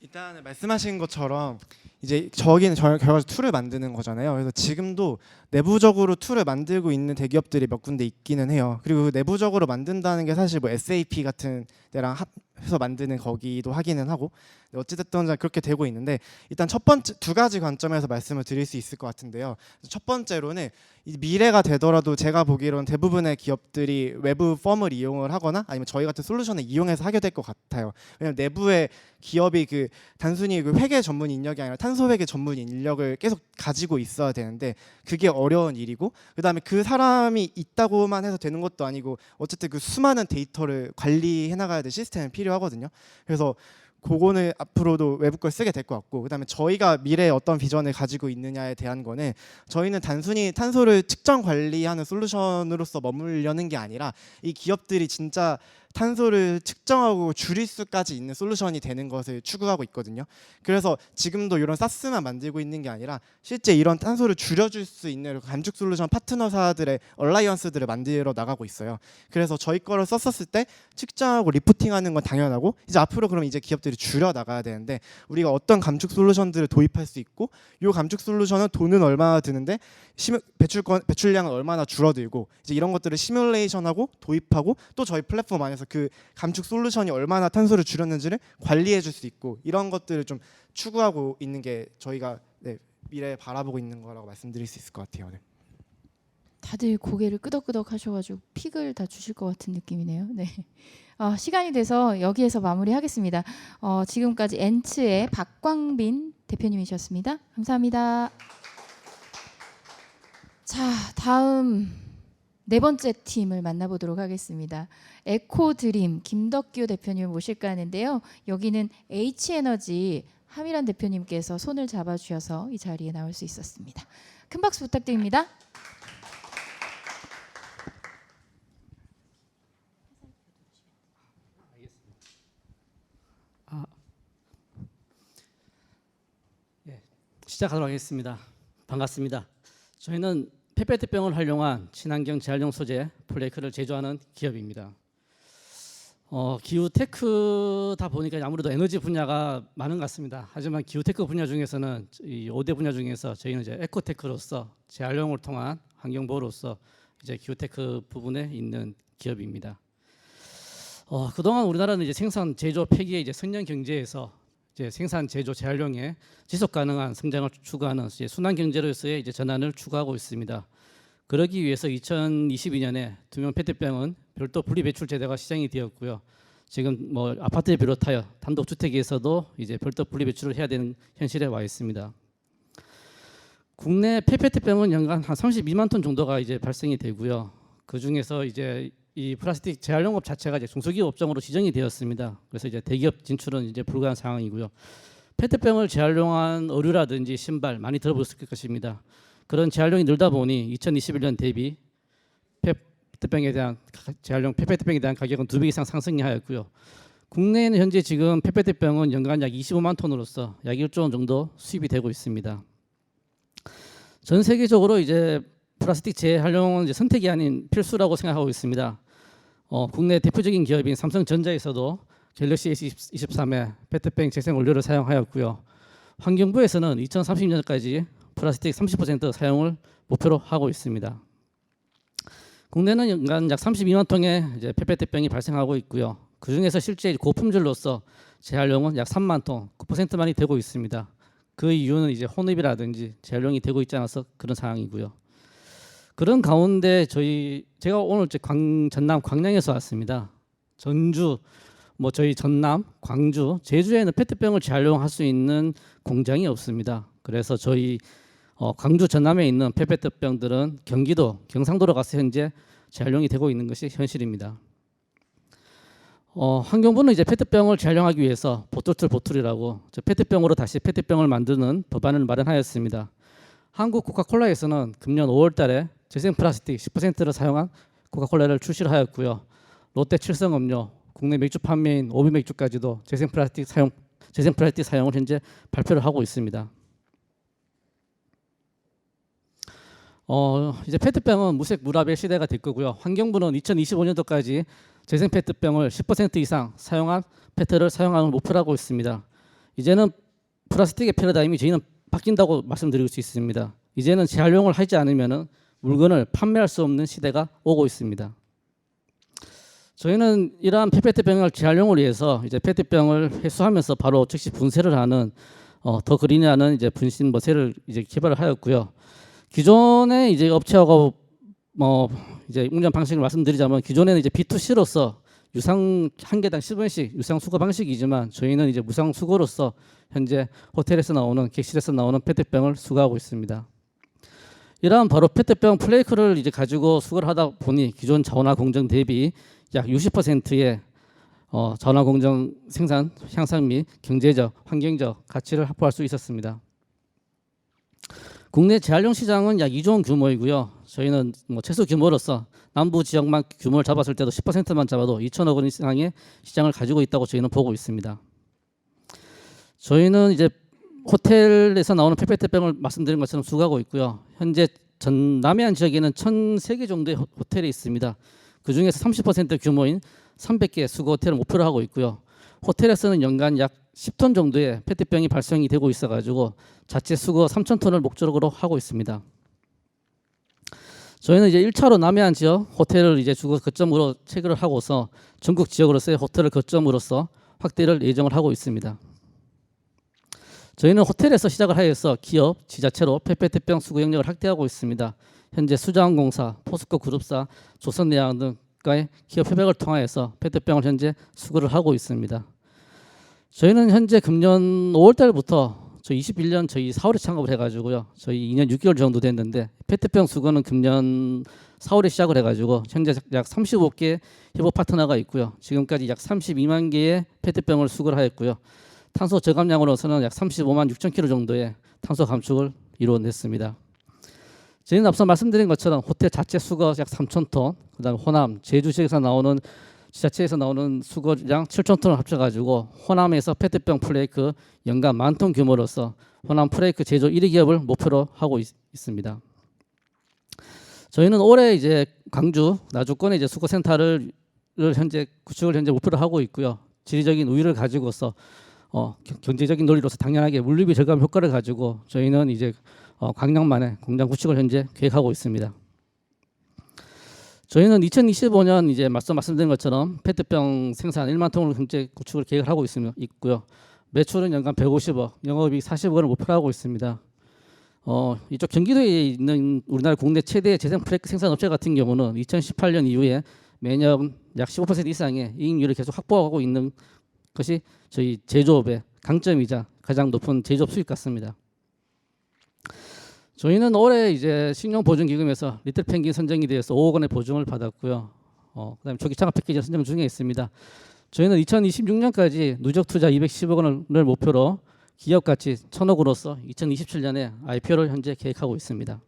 일단 말씀하신 것처럼 이제 저기는 결과적으로 툴을 만드는 거잖아요. 그래서 지금도 내부적으로 툴을 만들고 있는 대기업들이 몇 군데 있기는 해요. 그리고 그 내부적으로 만든다는 게 사실 뭐 SAP 같은 데랑 합해서 만드는 거기도 하기는 하고, 어찌됐든 그렇게 되고 있는데, 일단 첫 번째 두 가지 관점에서 말씀을 드릴 수 있을 것 같은데요. 첫 번째로는 이 미래가 되더라도 제가 보기로는 대부분의 기업들이 외부 펌을 이용을 하거나 아니면 저희 같은 솔루션을 이용해서 하게 될 것 같아요. 왜냐하면 내부의 기업이 그 단순히 그 회계 전문 인력이 아니라 탄소 회계 전문 인력을 계속 가지고 있어야 되는데 그게 어려운 일이고, 그다음에 그 사람이 있다고만 해서 되는 것도 아니고 어쨌든 그 수많은 데이터를 관리해 나가야 될 시스템이 필요하거든요. 그래서 그거는 앞으로도 외부 걸 쓰게 될 것 같고, 그다음에 저희가 미래에 어떤 비전을 가지고 있느냐에 대한 거는 저희는 단순히 탄소를 측정 관리하는 솔루션으로서 머물려는 게 아니라 이 기업들이 진짜 탄소를 측정하고 줄일 수까지 있는 솔루션이 되는 것을 추구하고 있거든요. 그래서 지금도 이런 사스만 만들고 있는 게 아니라 실제 이런 탄소를 줄여줄 수 있는 감축 솔루션 파트너사들의 얼라이언스들을 만들어 나가고 있어요. 그래서 저희 거를 썼었을 때 측정하고 리포팅하는 건 당연하고, 이제 앞으로 그럼 이제 기업들이 줄여 나가야 되는데 우리가 어떤 감축 솔루션들을 도입할 수 있고, 이 감축 솔루션은 돈은 얼마나 드는데 배출량은 얼마나 줄어들고, 이제 이런 것들을 시뮬레이션하고 도입하고 또 저희 플랫폼 안에서 그 감축 솔루션이 얼마나 탄소를 줄였는지를 관리해 줄 수 있고, 이런 것들을 좀 추구하고 있는 게 저희가 미래에 바라보고 있는 거라고 말씀드릴 수 있을 것 같아요. 네. 다들 고개를 끄덕끄덕 하셔가지고 픽을 다 주실 것 같은 느낌이네요. 네. 시간이 돼서 여기에서 마무리하겠습니다. 지금까지 엔츠의 박광빈 대표님이셨습니다. 감사합니다. 자, 다음 네 번째 팀을 만나보도록 하겠습니다. 에코드림 김덕규 대표님을 모실까 하는데요. 여기는 H에너지 하미란 대표님께서 손을 잡아주셔서 이 자리에 나올 수 있었습니다. 큰 박수 부탁드립니다. 시작하도록 하겠습니다. 반갑습니다. 저희는 페페트병을 활용한 친환경 재활용 소재 플레이크를 제조하는 기업입니다. 기후 테크다 보니까 아무래도 에너지 분야가 많은 것 같습니다. 하지만 기후 테크 분야 중에서는 이 5대 분야 중에서 저희는 이제 에코테크로서 재활용을 통한 환경 보호로서 이제 기후 테크 부분에 있는 기업입니다. 그동안 우리나라는 이제 생산 제조 폐기의 이제 선량 경제에서 이제 생산 제조 재활용에 지속 가능한 성장을 추구하는 이제 순환 경제로서의 이제 전환을 추구하고 있습니다. 그러기 위해서 2022년에 투명 페트병은 별도 분리 배출 제도가 시행이 되었고요. 지금 뭐 아파트에 비롯하여 단독 주택에서도 이제 별도 분리 배출을 해야 되는 현실에 와 있습니다. 국내 페페트병은 연간 한 32만 톤 정도가 이제 발생이 되고요. 그 중에서 이제 이 플라스틱 재활용업 자체가 이제 중소기업 업종으로 지정이 되었습니다. 그래서 이제 대기업 진출은 이제 불가한 상황이고요. 페트병을 재활용한 의류라든지 신발 많이 들어보셨을 것입니다. 그런 재활용이 늘다 보니 2021년 대비 페트병에 대한 재활용 페트병에 대한 가격은 2배 이상 상승이 하였고요. 국내에는 현재 지금 페트병은 연간 약 25만 톤으로서 약 1조 원 정도 수입이 되고 있습니다. 전 세계적으로 이제 플라스틱 재활용은 이제 선택이 아닌 필수라고 생각하고 있습니다. 국내 대표적인 기업인 삼성전자에서도 갤럭시 S23에 페트병 재생 원료를 사용하였고요. 환경부에서는 2030년까지 플라스틱 30% 사용을 목표로 하고 있습니다. 국내는 연간 약 32만 톤의 이제 페트병이 발생하고 있고요. 그 중에서 실제 고품질로서 재활용은 약 3만 톤, 9%만이 되고 있습니다. 그 이유는 이제 혼입이라든지 재활용이 되고 있지 않아서 그런 상황이고요. 그런 가운데 제가 오늘 전남 광양에서 왔습니다. 전주, 저희 전남, 광주, 제주에는 페트병을 재활용할 수 있는 공장이 없습니다. 그래서 저희 광주, 전남에 있는 페트병들은 경기도, 경상도로 가서 현재 재활용이 되고 있는 것이 현실입니다. 환경부는 이제 페트병을 재활용하기 위해서 보툴이라고 페트병으로 다시 페트병을 만드는 법안을 마련하였습니다. 한국 코카콜라에서는 금년 5월달에 재생 플라스틱 10%를 사용한 코카콜라를 출시를 하였고요. 롯데 칠성음료, 국내 맥주 판매인 오비맥주까지도 재생 플라스틱 사용을 현재 발표를 하고 있습니다. 이제 페트병은 무색 무라벨 시대가 될 거고요. 환경부는 2025년도까지 재생 페트병을 10% 이상 사용한 페트를 사용하는 목표로 하고 있습니다. 이제는 플라스틱의 패러다임이 저희는 바뀐다고 말씀드릴 수 있습니다. 이제는 재활용을 하지 않으면 물건을 판매할 수 없는 시대가 오고 있습니다. 저희는 이러한 페트병을 재활용을 위해서 이제 페트병을 회수하면서 바로 즉시 분쇄를 하는 더 그린이라는 이제 분신 머세를 이제 개발을 하였고요. 기존의 이제 업체하고 이제 운전 방식을 말씀드리자면 기존에는 이제 B2C로서 유상 한 개당 10원씩 유상 수거 방식이지만 저희는 이제 무상 수거로서 현재 호텔에서 나오는 객실에서 나오는 페트병을 수거하고 있습니다. 이러한 바로 페트병 플레이크를 이제 가지고 수거를 하다 보니 기존 자원화 공정 대비 약 60%의 자원화 공정 생산 향상 및 경제적, 환경적 가치를 확보할 수 있었습니다. 국내 재활용 시장은 약 2조 원 규모이고요. 저희는 최소 규모로서 남부 지역만 규모를 잡았을 때도 10%만 잡아도 2천억 원 이상의 시장을 가지고 있다고 저희는 보고 있습니다. 저희는 이제 호텔에서 나오는 페트병을 말씀드린 것처럼 수거하고 있고요. 현재 전 남해안 지역에는 1,003개 정도의 호텔이 있습니다. 그 중에서 30% 규모인 300개 수거 호텔을 목표로 하고 있고요. 호텔에서는 연간 약 10톤 정도의 페트병이 발생이 되고 있어가지고 자체 수거 3,000톤을 목적으로 하고 있습니다. 저희는 이제 1차로 남해안 지역 호텔을 이제 주거 거점으로 체결을 하고서 전국 지역으로서의 호텔을 거점으로서 확대를 예정을 하고 있습니다. 저희는 호텔에서 시작을 하여서 기업, 지자체로 페트병 수거 영역을 확대하고 있습니다. 현재 수자원공사, 포스코 그룹사, 조선내양 등과의 기업 협약을 통하여서 페트병을 현재 수거를 하고 있습니다. 저희는 현재 금년 5월달부터 저희 21년 저희 4월에 창업을 해가지고요. 저희 2년 6개월 정도 됐는데 페트병 수거는 금년 4월에 시작을 해가지고 현재 약 35개 협업 파트너가 있고요. 지금까지 약 32만 개의 페트병을 수거를 하였고요. 탄소 저감량으로서는 약 35만 6천 킬로 정도의 탄소 감축을 이루어냈습니다. 저희는 앞서 말씀드린 것처럼 호텔 자체 수거 약 3,000톤, 그다음에 호남, 제주 지역에서 나오는 지자체에서 나오는 수거량 7,000톤을 합쳐가지고 호남에서 페트병 플레이크 연간 10,000톤 규모로서 호남 플레이크 제조 1위 기업을 목표로 하고 있습니다. 저희는 올해 이제 광주 나주권에 이제 수거센터를 현재 구축을 현재 목표로 하고 있고요. 지리적인 우위를 가지고서 경제적인 논리로서 당연하게 물류비 절감 효과를 가지고 저희는 이제 광양만에 공장 구축을 현재 계획하고 있습니다. 저희는 2025년 이제 말씀드린 것처럼 페트병 생산 1만 톤을 현재 구축을 계획하고 있고요. 매출은 연간 150억, 영업이익 40억을 목표로 하고 있습니다. 이쪽 경기도에 있는 우리나라 국내 최대 재생 플레이크 생산 업체 같은 경우는 2018년 이후에 매년 약 15% 이상의 이익률을 계속 확보하고 있는 것이 저희 제조업의 강점이자 가장 높은 제조업 수익 같습니다. 저희는 올해 이제 신용보증기금에서 리틀 펭귄 선정이 되어서 5억 원의 보증을 받았고요. 그다음에 조기 창업 패키지 선정 중에 있습니다. 저희는 2026년까지 누적 투자 210억 원을 목표로 기업 가치 1,000억으로서 2027년에 IPO를 현재 계획하고 있습니다.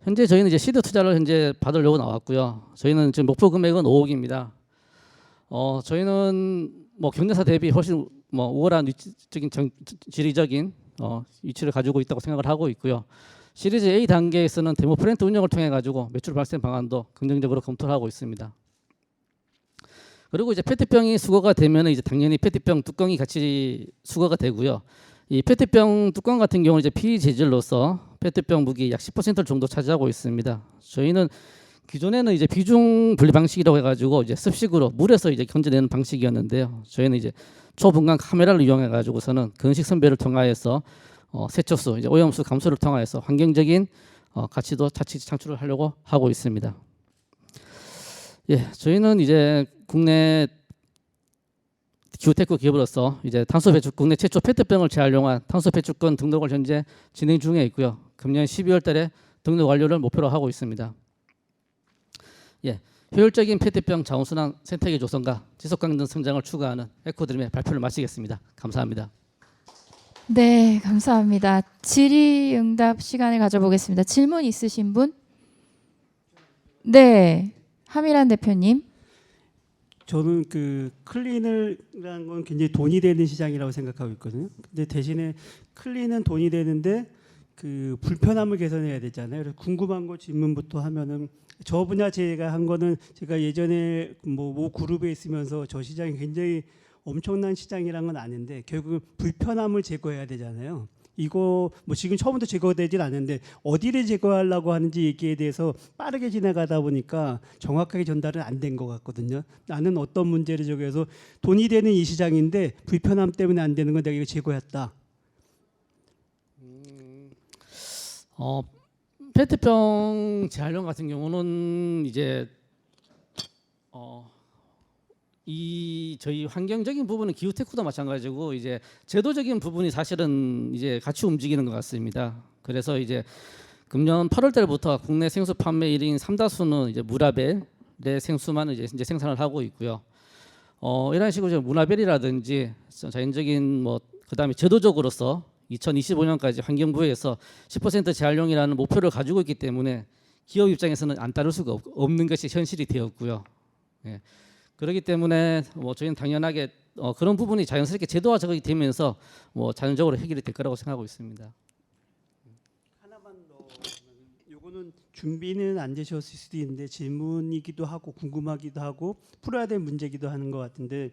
현재 저희는 이제 시드 투자를 현재 받으려고 나왔고요. 저희는 지금 목표 금액은 5억입니다. 저희는 뭐 경쟁사 대비 훨씬 뭐 우월한 지리적인 위치를 가지고 있다고 생각을 하고 있고요. 시리즈 A 단계에서는 데모 프렌트 운영을 통해 가지고 매출 발생 방안도 긍정적으로 검토를 하고 있습니다. 그리고 이제 페트병이 수거가 되면 이제 당연히 페트병 뚜껑이 같이 수거가 되고요. 이 페트병 뚜껑 같은 경우는 이제 PE 재질로서 페트병 무게 약 10% 정도 차지하고 있습니다. 저희는 기존에는 이제 비중 분리 방식이라고 해가지고 이제 습식으로 물에서 이제 건져내는 방식이었는데요. 저희는 이제 초분간 카메라를 이용해 가지고서는 건식 선별을 통하여서 세척수, 이제 오염수 감소를 통하여서 환경적인 가치도 자칫 창출을 하려고 하고 있습니다. 예, 저희는 이제 국내 기후테크 기업으로서 이제 탄소 배출 국내 최초 페트병을 재활용한 탄소 배출권 등록을 현재 진행 중에 있고요. 금년 12월달에 등록 완료를 목표로 하고 있습니다. 예, 효율적인 페트병 자원순환 생태계 조성과 지속 가능 성장을 추구하는 에코드림의 발표를 마치겠습니다. 감사합니다. 네, 감사합니다. 질의응답 시간을 가져보겠습니다. 질문 있으신 분? 네, 하미란 대표님. 저는 그 클린이라는 건 굉장히 돈이 되는 시장이라고 생각하고 있거든요. 근데 대신에 클린은 돈이 되는데 그 불편함을 개선해야 되잖아요. 그래서 궁금한 거 질문부터 하면은 저 분야 제가 한 거는 제가 예전에 뭐 그룹에 있으면서 저 시장이 굉장히 엄청난 시장이란 건 아는데 결국 불편함을 제거해야 되잖아요. 이거 뭐 지금 처음부터 제거되진 않는데 어디를 제거하려고 하는지 얘기에 대해서 빠르게 지나가다 보니까 정확하게 전달은 안 된 것 같거든요. 나는 어떤 문제를 저기해서 돈이 되는 이 시장인데 불편함 때문에 안 되는 건 내가 이거 제거했다. 페트병 재활용 같은 경우는 이제 이 저희 환경적인 부분은 기후테크도 마찬가지고 이제 제도적인 부분이 사실은 이제 같이 움직이는 것 같습니다. 그래서 이제 금년 8월 달부터 국내 생수 판매 1인 3다수는 이제 무라벨의 생수만 이제 생산을 하고 있고요. 이런 식으로 무라벨이라든지 자연적인 뭐 그다음에 제도적으로서 2025년까지 환경부에서 10% 재활용이라는 목표를 가지고 있기 때문에 기업 입장에서는 안 따를 수가 없는 것이 현실이 되었고요. 예. 그렇기 때문에 뭐 저희는 당연하게 그런 부분이 자연스럽게 제도화 적용이 되면서 뭐 자연적으로 해결이 될 거라고 생각하고 있습니다. 하나만 더, 요거는 준비는 안 되셨을 수도 있는데 질문이기도 하고 궁금하기도 하고 풀어야 될 문제기도 하는 것 같은데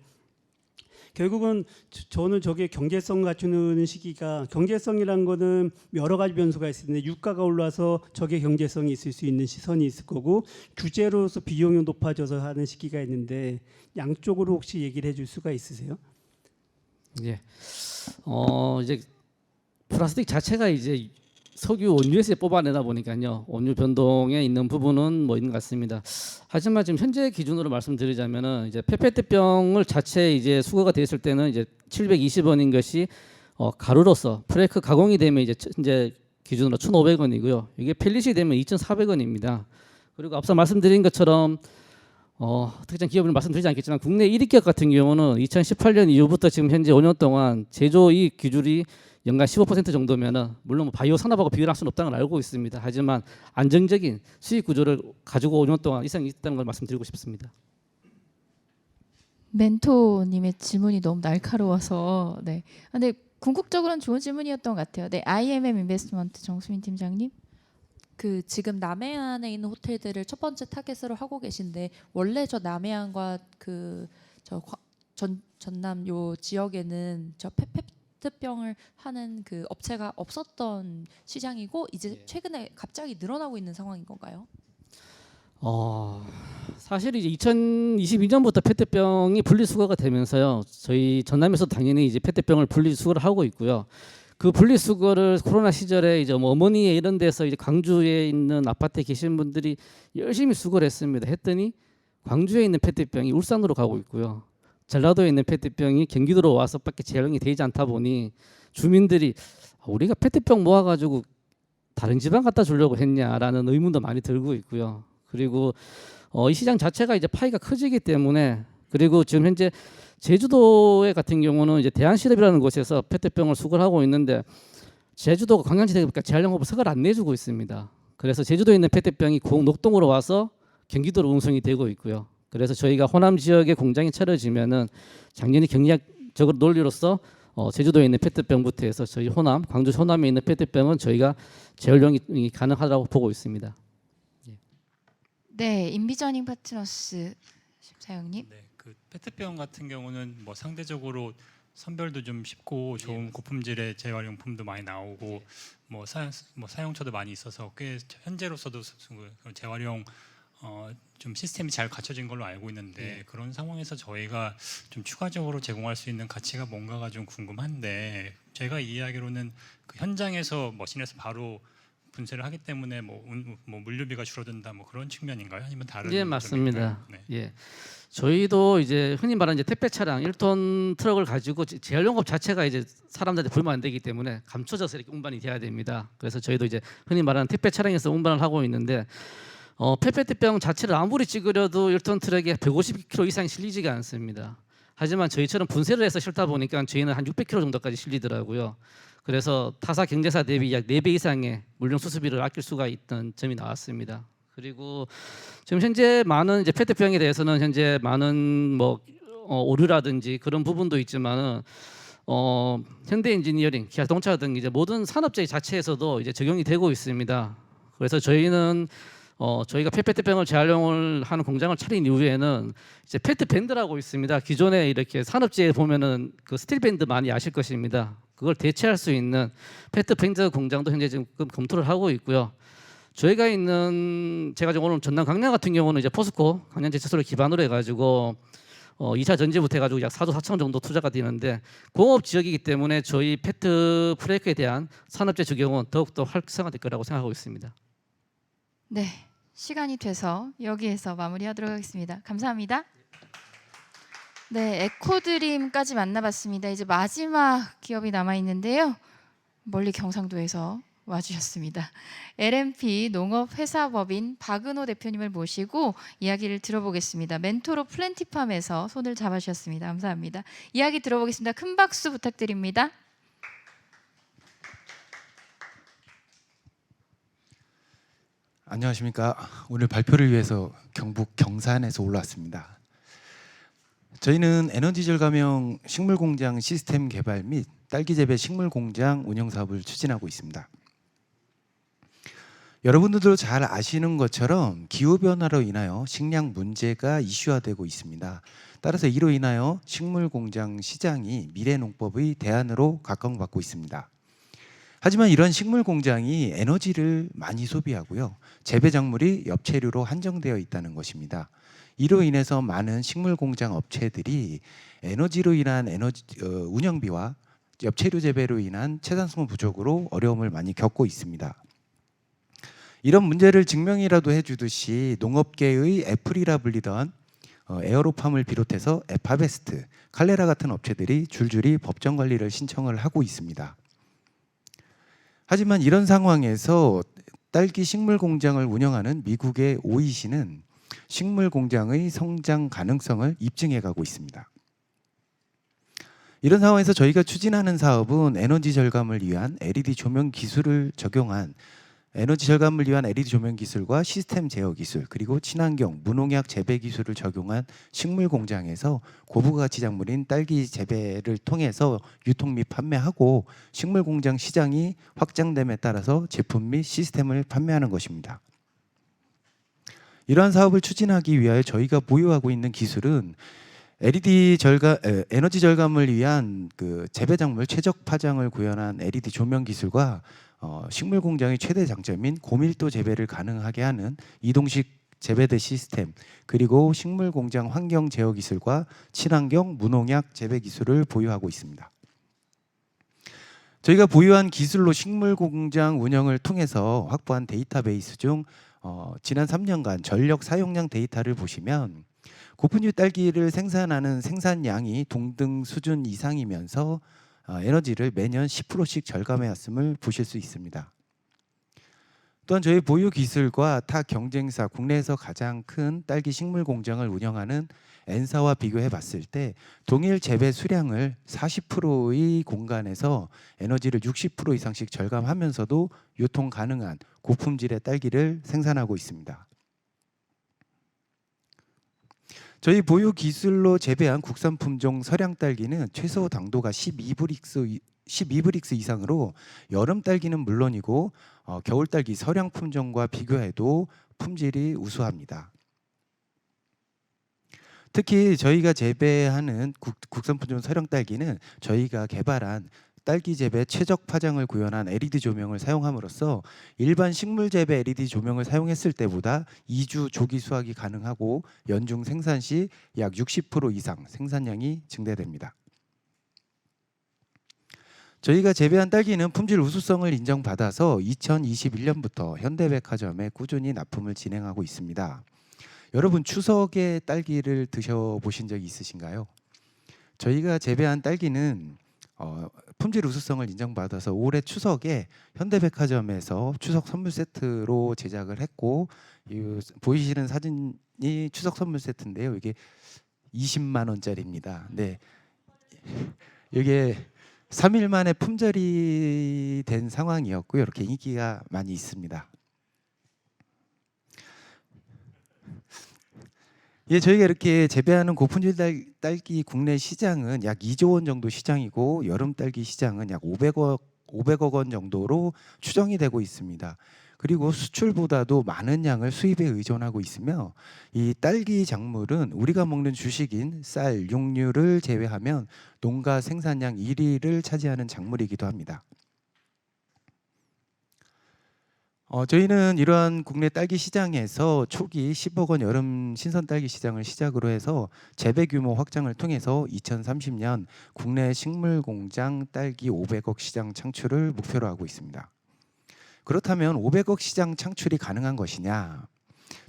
결국은 저는 저게 경제성 갖추는 시기가 경제성이란 거는 여러 가지 변수가 있는데 유가가 올라서 저게 경제성이 있을 수 있는 시선이 있을 거고 규제로서 비용이 높아져서 하는 시기가 있는데 양쪽으로 혹시 얘기를 해줄 수가 있으세요? 예, 이제 플라스틱 자체가 이제 석유 원유에서 뽑아내다 보니까요 원유 변동에 있는 부분은 뭐 있는 것 같습니다. 하지만 지금 현재 기준으로 말씀드리자면은 이제 페페트병을 자체 이제 수거가 됐을 때는 이제 720원인 것이 가루로서 프레크 가공이 되면 이제 기준으로 1,500원이고요. 이게 펠릿이 되면 2,400원입니다. 그리고 앞서 말씀드린 것처럼 특정 기업을 말씀드리지 않겠지만 국내 1위 기업 같은 경우는 2018년 이후부터 지금 현재 5년 동안 제조이익 기준이 연간 15% 정도면은 물론 바이오 산업하고 비교할 수는 없다는 걸 알고 있습니다. 하지만 안정적인 수익 구조를 가지고 5년 동안 이상 있다는 걸 말씀드리고 싶습니다. 멘토님의 질문이 너무 날카로워서 네. 근데 궁극적으로는 좋은 질문이었던 것 같아요. 네, IMM 인베스트먼트 정수민 팀장님. 그 지금 남해안에 있는 호텔들을 첫 번째 타겟으로 하고 계신데 원래 저 남해안과 그 저 전남 요 지역에는 저 페트병을 하는 그 업체가 없었던 시장이고 이제 최근에 갑자기 늘어나고 있는 상황인 건가요? 사실 이제 2022년부터 페트병이 분리수거가 되면서요. 저희 전남에서 당연히 이제 페트병을 분리수거를 하고 있고요. 그 분리수거를 코로나 시절에 이제 뭐 어머니에 이런 데서 이제 광주에 있는 아파트에 계신 분들이 열심히 수거를 했습니다. 했더니 광주에 있는 페트병이 울산으로 가고 있고요. 전라도에 있는 페트병이 경기도로 와서밖에 재활용이 되지 않다 보니 주민들이 우리가 페트병 모아가지고 다른 지방 갖다 주려고 했냐라는 의문도 많이 들고 있고요. 그리고 이 시장 자체가 이제 파이가 커지기 때문에, 그리고 지금 현재 제주도에 같은 경우는 이제 대한시럽이라는 곳에서 페트병을 수거하고 있는데 제주도가 관광지대가 보니까 재활용 허브석을 안 내주고 있습니다. 그래서 제주도에 있는 페트병이 녹동으로 와서 경기도로 운송이 되고 있고요. 그래서 저희가 호남 지역에 공장이 차려지면은 작년에 경제적으로 논리로서 제주도에 있는 페트병부터 해서 저희 호남, 광주 호남에 있는 페트병은 저희가 재활용이 가능하다고 보고 있습니다. 네, 인비저닝 파트너스 사장님. 네, 그 페트병 같은 경우는 뭐 상대적으로 선별도 좀 쉽고 좋은 고품질의 재활용품도 많이 나오고 뭐 사용처도 많이 있어서 꽤 현재로서도 그 재활용 좀 시스템이 잘 갖춰진 걸로 알고 있는데 그런 상황에서 저희가 좀 추가적으로 제공할 수 있는 가치가 뭔가가 좀 궁금한데, 제가 이해하기로는 그 현장에서 머신에서 바로 분쇄를 하기 때문에 뭐 물류비가 줄어든다 뭐 그런 측면인가요? 아니면 다른? 예, 맞습니다. 네. 예, 저희도 이제 흔히 말하는 이제 택배 차량 1톤 트럭을 가지고 재활용업 자체가 이제 사람들한테 불만 안 되기 때문에 감춰져서 이렇게 운반이 돼야 됩니다. 그래서 저희도 이제 흔히 말하는 택배 차량에서 운반을 하고 있는데 페트병 자체를 아무리 찍으려도 1톤 트럭에 150kg 이상 실리지가 않습니다. 하지만 저희처럼 분쇄를 해서 실다 보니까 저희는 한 600kg 정도까지 실리더라고요. 그래서 타사 경제사 대비 약 4배 이상의 물류 수수비를 아낄 수가 있던 점이 나왔습니다. 그리고 지금 현재 많은 이제 페트병에 대해서는 현재 많은 뭐 오류라든지 그런 부분도 있지만은 현대엔지니어링, 기아자동차 등 이제 모든 산업재 자체에서도 이제 적용이 되고 있습니다. 그래서 저희는 저희가 페트병을 재활용을 하는 공장을 차린 이후에는 이제 페트 밴드라고 있습니다. 기존에 이렇게 산업재에 보면은 그 스틸 밴드 많이 아실 것입니다. 그걸 대체할 수 있는 페트 밴드 공장도 현재 지금 검토를 하고 있고요. 저희가 있는 제가 지금 오늘 전남 강릉 같은 경우는 이제 포스코 강릉 제철소를 기반으로 해가지고 2차 전지부터 해가지고 약 4조 4천 정도 투자가 되는데 공업 지역이기 때문에 저희 페트 프레이크에 대한 산업재 적용은 더욱더 활성화될 거라고 생각하고 있습니다. 네, 시간이 돼서 여기에서 마무리하도록 하겠습니다. 감사합니다. 네, 에코드림까지 만나봤습니다. 이제 마지막 기업이 남아 있는데요. 멀리 경상도에서 와주셨습니다. LMP 농업회사법인 박은호 대표님을 모시고 이야기를 들어보겠습니다. 멘토로 플랜티팜에서 손을 잡아주셨습니다. 감사합니다. 이야기 들어보겠습니다. 큰 박수 부탁드립니다. 안녕하십니까. 오늘 발표를 위해서 경북 경산에서 올라왔습니다. 저희는 에너지 절감형 식물 공장 시스템 개발 및 딸기 재배 식물 공장 운영 사업을 추진하고 있습니다. 여러분들도 잘 아시는 것처럼 기후 변화로 인하여 식량 문제가 이슈화되고 있습니다. 따라서 이로 인하여 식물 공장 시장이 미래 농법의 대안으로 각광받고 있습니다. 하지만 이런 식물 공장이 에너지를 많이 소비하고요. 재배 작물이 엽채류로 한정되어 있다는 것입니다. 이로 인해서 많은 식물 공장 업체들이 에너지로 인한 운영비와 엽채류 재배로 인한 채산성 부족으로 어려움을 많이 겪고 있습니다. 이런 문제를 증명이라도 해주듯이 농업계의 애플이라 불리던 에어로팜을 비롯해서 에파베스트, 칼레라 같은 업체들이 줄줄이 법정 관리를 신청을 하고 있습니다. 하지만 이런 상황에서 딸기 식물 공장을 운영하는 미국의 OEC는 식물 공장의 성장 가능성을 입증해 가고 있습니다. 이런 상황에서 저희가 추진하는 사업은 에너지 절감을 위한 LED 조명 기술을 적용한 LED 조명 기술과 시스템 제어 기술, 그리고 친환경 무농약 재배 기술을 적용한 식물 공장에서 고부가치 작물인 딸기 재배를 통해서 유통 및 판매하고 식물 공장 시장이 확장됨에 따라서 제품 및 시스템을 판매하는 것입니다. 이러한 사업을 추진하기 위하여 저희가 보유하고 있는 기술은 에너지 절감을 위한 그 재배 작물 최적 파장을 구현한 LED 조명 기술과 식물 공장의 최대 장점인 고밀도 재배를 가능하게 하는 이동식 재배대 시스템, 그리고 식물 공장 환경 제어 기술과 친환경 무농약 재배 기술을 보유하고 있습니다. 저희가 보유한 기술로 식물 공장 운영을 통해서 확보한 데이터베이스 중 지난 3년간 전력 사용량 데이터를 보시면 고품질 딸기를 생산하는 생산량이 동등 수준 이상이면서 에너지를 매년 10%씩 절감해 왔음을 보실 수 있습니다. 또한 저희 보유 기술과 타 경쟁사 국내에서 가장 큰 딸기 식물 공장을 운영하는 N사와 비교해 봤을 때 동일 재배 수량을 40%의 공간에서 에너지를 60% 이상씩 절감하면서도 유통 가능한 고품질의 딸기를 생산하고 있습니다. 저희 보유 기술로 재배한 국산 품종 서량 딸기는 최소 당도가 12브릭스 이상으로 여름 딸기는 물론이고 겨울 딸기 서량 품종과 비교해도 품질이 우수합니다. 특히 저희가 재배하는 국산 품종 서량 딸기는 저희가 개발한 딸기 재배 최적 파장을 구현한 LED 조명을 사용함으로써 일반 식물 재배 LED 조명을 사용했을 때보다 2주 조기 수확이 가능하고 연중 생산 시 약 60% 이상 생산량이 증대됩니다. 저희가 재배한 딸기는 품질 우수성을 인정받아서 2021년부터 현대백화점에 꾸준히 납품을 진행하고 있습니다. 여러분 추석에 딸기를 드셔보신 적이 있으신가요? 저희가 재배한 딸기는 품질 우수성을 인정받아서 올해 추석에 현대백화점에서 추석 선물 세트로 제작을 했고 보이시는 사진이 추석 선물 세트인데요. 이게 20만 원짜리입니다. 네, 이게 3일 만에 품절이 된 상황이었고요. 이렇게 인기가 많이 있습니다. 예, 저희가 이렇게 재배하는 고품질 딸기 국내 시장은 약 2조 원 정도 시장이고 여름 딸기 시장은 약 500억 원 정도로 추정이 되고 있습니다. 그리고 수출보다도 많은 양을 수입에 의존하고 있으며 이 딸기 작물은 우리가 먹는 주식인 쌀, 육류를 제외하면 농가 생산량 1위를 차지하는 작물이기도 합니다. 저희는 이러한 국내 딸기 시장에서 초기 10억 원 여름 신선 딸기 시장을 시작으로 해서 재배 규모 확장을 통해서 2030년 국내 식물 공장 딸기 500억 시장 창출을 목표로 하고 있습니다. 그렇다면 500억 시장 창출이 가능한 것이냐?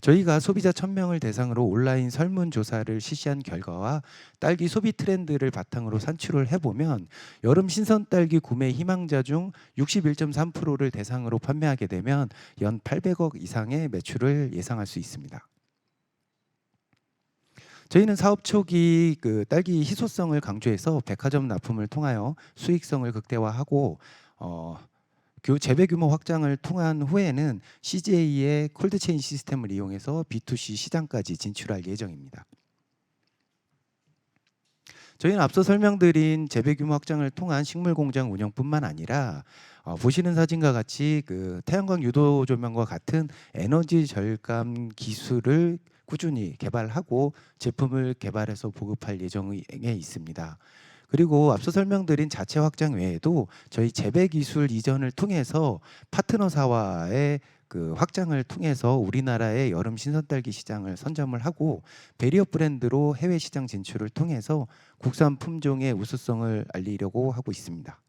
저희가 소비자 1000명을 대상으로 온라인 설문조사를 실시한 결과와 딸기 소비 트렌드를 바탕으로 산출을 해보면 여름 신선 딸기 구매 희망자 중 61.3%를 대상으로 판매하게 되면 연 800억 이상의 매출을 예상할 수 있습니다. 저희는 사업 초기 딸기 희소성을 강조해서 백화점 납품을 통하여 수익성을 극대화하고 재배 규모 확장을 통한 후에는 CJ의 콜드체인 시스템을 이용해서 B2C 시장까지 진출할 예정입니다. 저희는 앞서 설명드린 재배 규모 확장을 통한 식물 공장 운영뿐만 아니라 보시는 사진과 같이 태양광 유도 조명과 같은 에너지 절감 기술을 꾸준히 개발하고 제품을 개발해서 보급할 예정에 있습니다. 그리고 앞서 설명드린 자체 확장 외에도 저희 재배 기술 이전을 통해서 파트너사와의 확장을 통해서 우리나라의 여름 신선 딸기 시장을 선점을 하고 베리어 브랜드로 해외 시장 진출을 통해서 국산 품종의 우수성을 알리려고 하고 있습니다.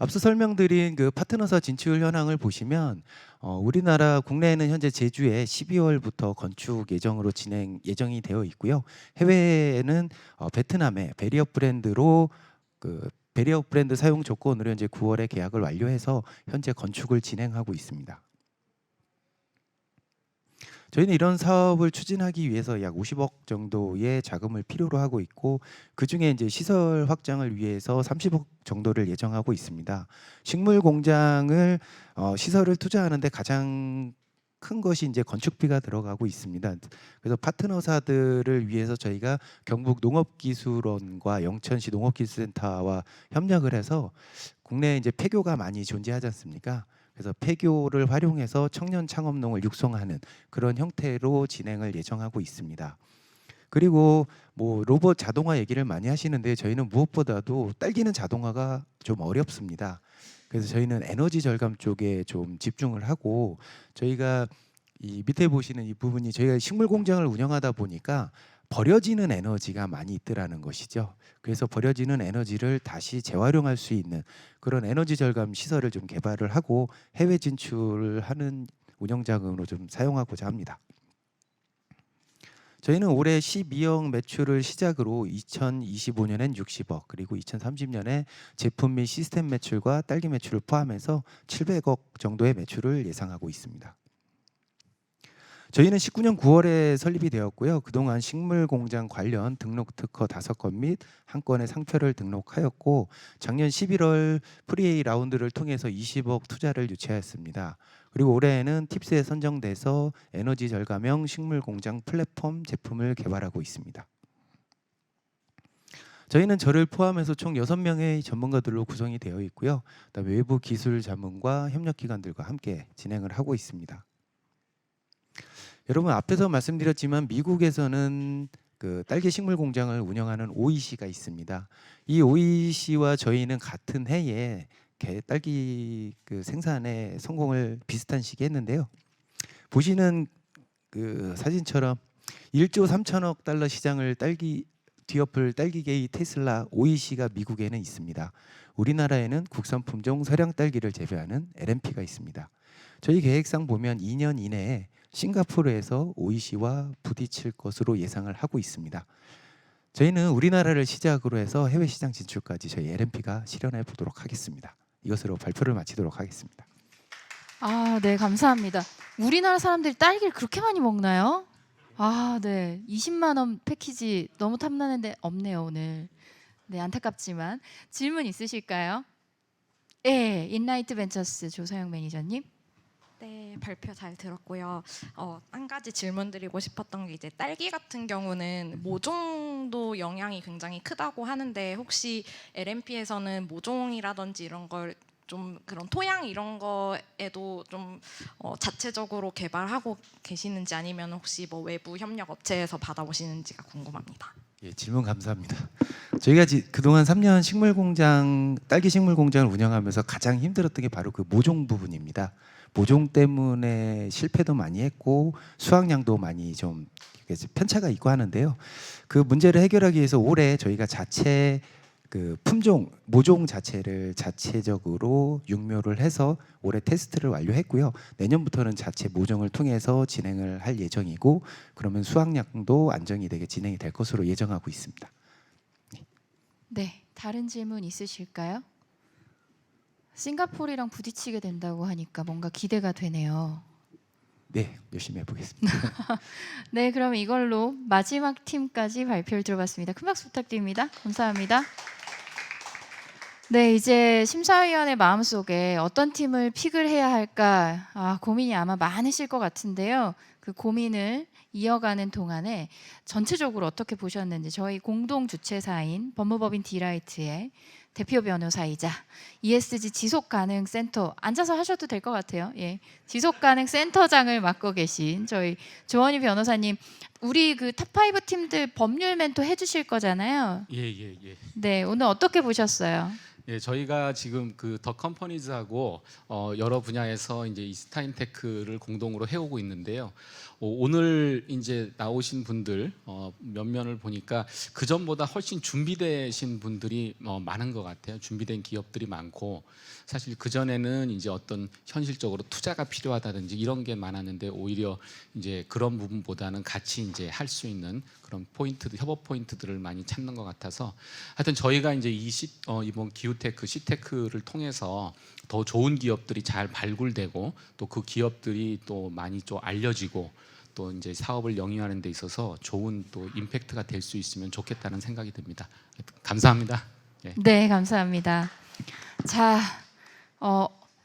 앞서 설명드린 파트너사 진출 현황을 보시면 우리나라 국내에는 현재 제주에 12월부터 건축 예정이 되어 있고요. 해외에는 베트남의 베리어 브랜드로 베리어 브랜드 사용 조건으로 현재 9월에 계약을 완료해서 현재 건축을 진행하고 있습니다. 저희는 이런 사업을 추진하기 위해서 약 50억 정도의 자금을 필요로 하고 있고 그중에 이제 시설 확장을 위해서 30억 정도를 예정하고 있습니다. 식물 공장을 시설을 투자하는데 가장 큰 것이 이제 건축비가 들어가고 있습니다. 그래서 파트너사들을 위해서 저희가 경북 농업기술원과 영천시 농업기술센터와 협력을 해서 국내에 이제 폐교가 많이 존재하지 않습니까? 그래서 폐교를 활용해서 청년 창업농을 육성하는 그런 형태로 진행을 예정하고 있습니다. 그리고 로봇 자동화 얘기를 많이 하시는데 저희는 무엇보다도 딸기는 자동화가 좀 어렵습니다. 그래서 저희는 에너지 절감 쪽에 좀 집중을 하고 저희가 이 밑에 보시는 이 부분이 저희가 식물 공장을 운영하다 보니까 버려지는 에너지가 많이 있더라는 것이죠. 그래서 버려지는 에너지를 다시 재활용할 수 있는 그런 에너지 절감 시설을 좀 개발을 하고 해외 진출을 하는 운영 자금으로 좀 사용하고자 합니다. 저희는 올해 12억 매출을 시작으로 2025년엔 60억 그리고 2030년에 제품 및 시스템 매출과 딸기 매출을 포함해서 700억 정도의 매출을 예상하고 있습니다. 저희는 19년 9월에 설립이 되었고요. 그동안 식물 공장 관련 등록 특허 5건 및 1건의 상표를 등록하였고 작년 11월 프리A 라운드를 통해서 20억 투자를 유치하였습니다. 그리고 올해에는 팁스에 선정돼서 에너지 절감형 식물 공장 플랫폼 제품을 개발하고 있습니다. 저희는 저를 포함해서 총 6명의 전문가들로 구성이 되어 있고요. 그다음에 외부 기술 자문과 협력기관들과 함께 진행을 하고 있습니다. 여러분 앞에서 말씀드렸지만 미국에서는 그 딸기 식물 공장을 운영하는 OEC가 있습니다. 이 OEC와 저희는 같은 해에 딸기 그 생산에 성공을 비슷한 시기에 했는데요. 보시는 그 사진처럼 1조 3천억 달러 시장을 뒤엎을 딸기계의 테슬라 OEC가 미국에는 있습니다. 우리나라에는 국산 품종 서량 딸기를 재배하는 LMP가 있습니다. 저희 계획상 보면 2년 이내에 싱가포르에서 OEC와 부딪힐 것으로 예상을 하고 있습니다. 저희는 우리나라를 시작으로 해서 해외 시장 진출까지 저희 LMP가 실현해 보도록 하겠습니다. 이것으로 발표를 마치도록 하겠습니다. 아, 네, 감사합니다. 우리나라 사람들이 딸기를 그렇게 많이 먹나요? 아, 네. 20만 원 패키지 너무 탐나는데 없네요, 오늘. 네, 안타깝지만 질문 있으실까요? 네, 인라이트 벤처스 조서영 매니저님. 네, 발표 잘 들었고요. 한 가지 질문 드리고 싶었던 게 이제 딸기 같은 경우는 모종도 영향이 굉장히 크다고 하는데 혹시 LMP에서는 모종이라든지 이런 걸 좀 그런 토양 이런 거에도 좀 자체적으로 개발하고 계시는지 아니면 혹시 뭐 외부 협력 업체에서 받아보시는지가 궁금합니다. 예, 질문 감사합니다. 저희가 그동안 3년 딸기 식물 공장을 운영하면서 가장 힘들었던 게 바로 그 모종 부분입니다. 모종 때문에 실패도 많이 했고 수확량도 많이 좀 편차가 있고 하는데요. 그 문제를 해결하기 위해서 올해 저희가 자체 그 모종 자체를 자체적으로 육묘를 해서 올해 테스트를 완료했고요. 내년부터는 자체 모종을 통해서 진행을 할 예정이고 그러면 수확량도 안정이 되게 진행이 될 것으로 예정하고 있습니다. 네, 다른 질문 있으실까요? 싱가포르랑 부딪히게 된다고 하니까 뭔가 기대가 되네요. 네, 열심히 해보겠습니다. 네, 그럼 이걸로 마지막 팀까지 발표를 들어봤습니다. 큰 박수 부탁드립니다. 감사합니다. 네, 이제 심사위원의 마음속에 어떤 팀을 픽을 해야 할까 고민이 아마 많으실 것 같은데요. 그 고민을 이어가는 동안에 전체적으로 어떻게 보셨는지 저희 공동 주최사인 법무법인 디라이트의 대표 변호사이자 ESG 지속가능센터 앉아서 하셔도 될 것 같아요. 예, 지속가능센터장을 맡고 계신 저희 조원희 변호사님, 우리 그 탑5 팀들 법률 멘토 해주실 거잖아요. 예. 네, 오늘 어떻게 보셨어요? 예, 저희가 지금 그 더 컴퍼니즈하고 여러 분야에서 이제 이스타인테크를 공동으로 해오고 있는데요. 오늘 이제 나오신 분들 면면을 보니까 그 전보다 훨씬 준비되신 분들이 많은 것 같아요. 준비된 기업들이 많고 사실 그 전에는 이제 어떤 현실적으로 투자가 필요하다든지 이런 게 많았는데 오히려 이제 그런 부분보다는 같이 이제 할 수 있는 그런 협업 포인트들을 많이 찾는 것 같아서 하여튼 저희가 이제 이번 기후테크, 시테크를 통해서 더 좋은 기업들이 잘 발굴되고 또 그 기업들이 또 많이 좀 알려지고 또 이제 사업을 영위하는 데 있어서 좋은 또 임팩트가 될 수 있으면 좋겠다는 생각이 듭니다. 감사합니다. 예. 네, 감사합니다. 자,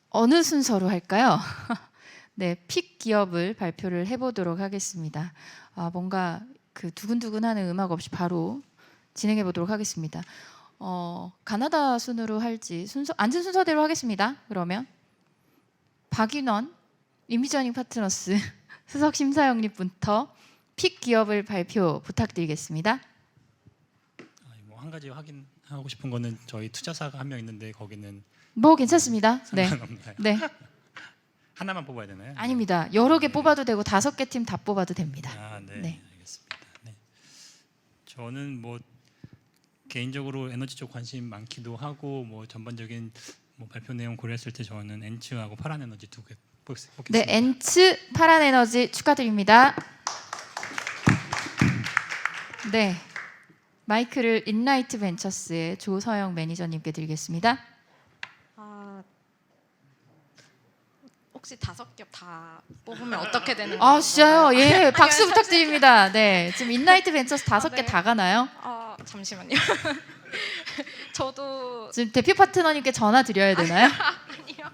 어느 순서로 할까요? 네, 픽 기업을 발표를 해보도록 하겠습니다. 뭔가 그 두근두근하는 음악 없이 바로 진행해 보도록 하겠습니다. 가나다 순으로 할지 앉은 순서대로 하겠습니다. 그러면 박인원 인비저닝 파트너스 수석 심사영님부터 픽 기업을 발표 부탁드리겠습니다. 뭐 한 가지 확인하고 싶은 거는 저희 투자사가 한 명 있는데 거기는 뭐 괜찮습니다. 네. 상관없나요? 네. 하나만 뽑아야 되나요? 아닙니다. 여러 개 뽑아도 되고 5개 팀 다 뽑아도 됩니다. 네. 네. 알겠습니다. 네. 저는 뭐 개인적으로 에너지 쪽 관심 많기도 하고 뭐 전반적인 뭐 발표 내용 고려했을 때 저는 엔츠하고 파란 에너지 2개 뽑겠습니다. 네, 엔츠 파란 에너지 축하드립니다. 네, 마이크를 인라이트 벤처스의 조서영 매니저님께 드리겠습니다. 혹시 5개 다 뽑으면 어떻게 되는 아 건가요? 진짜요? 예, 아니요, 박수 부탁드립니다. 네, 지금 인라이트 벤처스 5개 다 가나요? 잠시만요. 저도 지금 대표 파트너님께 전화 드려야 되나요? 아니요.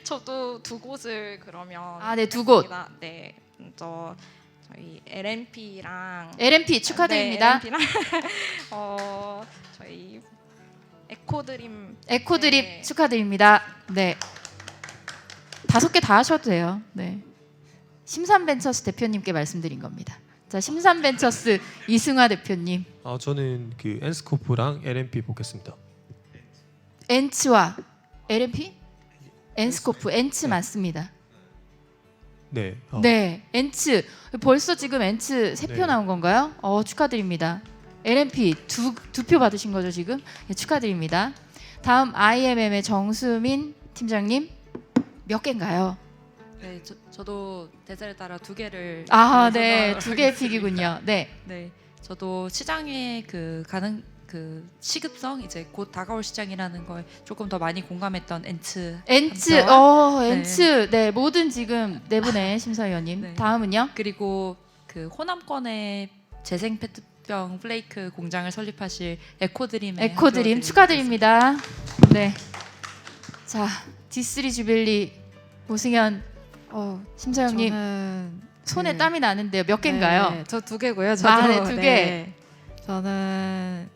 저도 2곳을 그러면 아, 네, 2곳. 하겠습니다. 네, 저희 LNP랑 LNP 축하드립니다. 네, LNP랑 저희 에코드림 에코드립 축하드립니다. 네, 5개 다 하셔도 돼요. 네, 심삼벤처스 대표님께 말씀드린 겁니다. 자, 심삼벤처스 이승화 대표님. 저는 그 엔스코프랑 LNP 보겠습니다. 엔츠와 LNP? 엔스코프, 엔츠 맞습니다. 네. 네, 엔츠 벌써 지금 엔츠 3표 네. 나온 건가요? 축하드립니다. LNP 두 표 받으신 거죠 지금? 네, 축하드립니다. 다음 IMM의 정수민 팀장님 몇 개인가요? 네, 저도 대세를 따라 2개를 네, 2개의 픽이군요. 네, 네, 저도 시장의 그 시급성 이제 곧 다가올 시장이라는 걸 조금 더 많이 공감했던 엔츠. 엔츠, 한 표. 엔츠, 네, 모든 지금 내분의 심사위원님. 네. 다음은요? 그리고 그 호남권의 재생 페트병 플레이크 공장을 설립하실 에코드림의 에코드림 축하드립니다. 네, 자 D3 주빌리 오승현 심사위원님 손에 땀이 나는데요. 몇 개인가요? 네, 저 2개고요. 저도. 아, 네, 2개. 네. 저는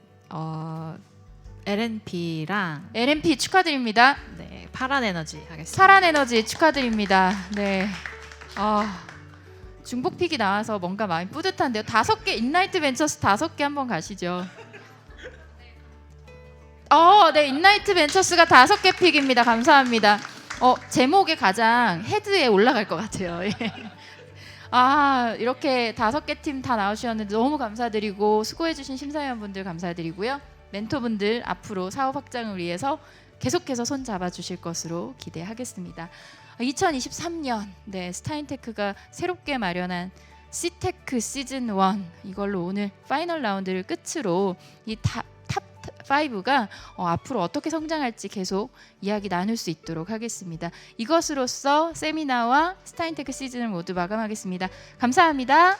LNP랑 LNP 축하드립니다. 네, 파란 에너지 하겠습니다. 파란 에너지 축하드립니다. 네. 중복 픽이 나와서 뭔가 마음이 뿌듯한데요. 5개 인라이트 벤처스 5개 한번 가시죠. 네, 인라이트 벤처스가 5개 픽입니다. 감사합니다. 제목에 가장 헤드에 올라갈 것 같아요. 예. 이렇게 5개 팀 다 나오셨는데 너무 감사드리고 수고해주신 심사위원분들 감사드리고요. 멘토분들 앞으로 사업 확장을 위해서 계속해서 손 잡아주실 것으로 기대하겠습니다. 2023년 네, 스타인테크가 새롭게 마련한 C테크 시즌 1 이걸로 오늘 파이널 라운드를 끝으로 이 탑 5가 앞으로 어떻게 성장할지 계속 이야기 나눌 수 있도록 하겠습니다. 이것으로써 세미나와 스타인테크 시즌을 모두 마감하겠습니다. 감사합니다.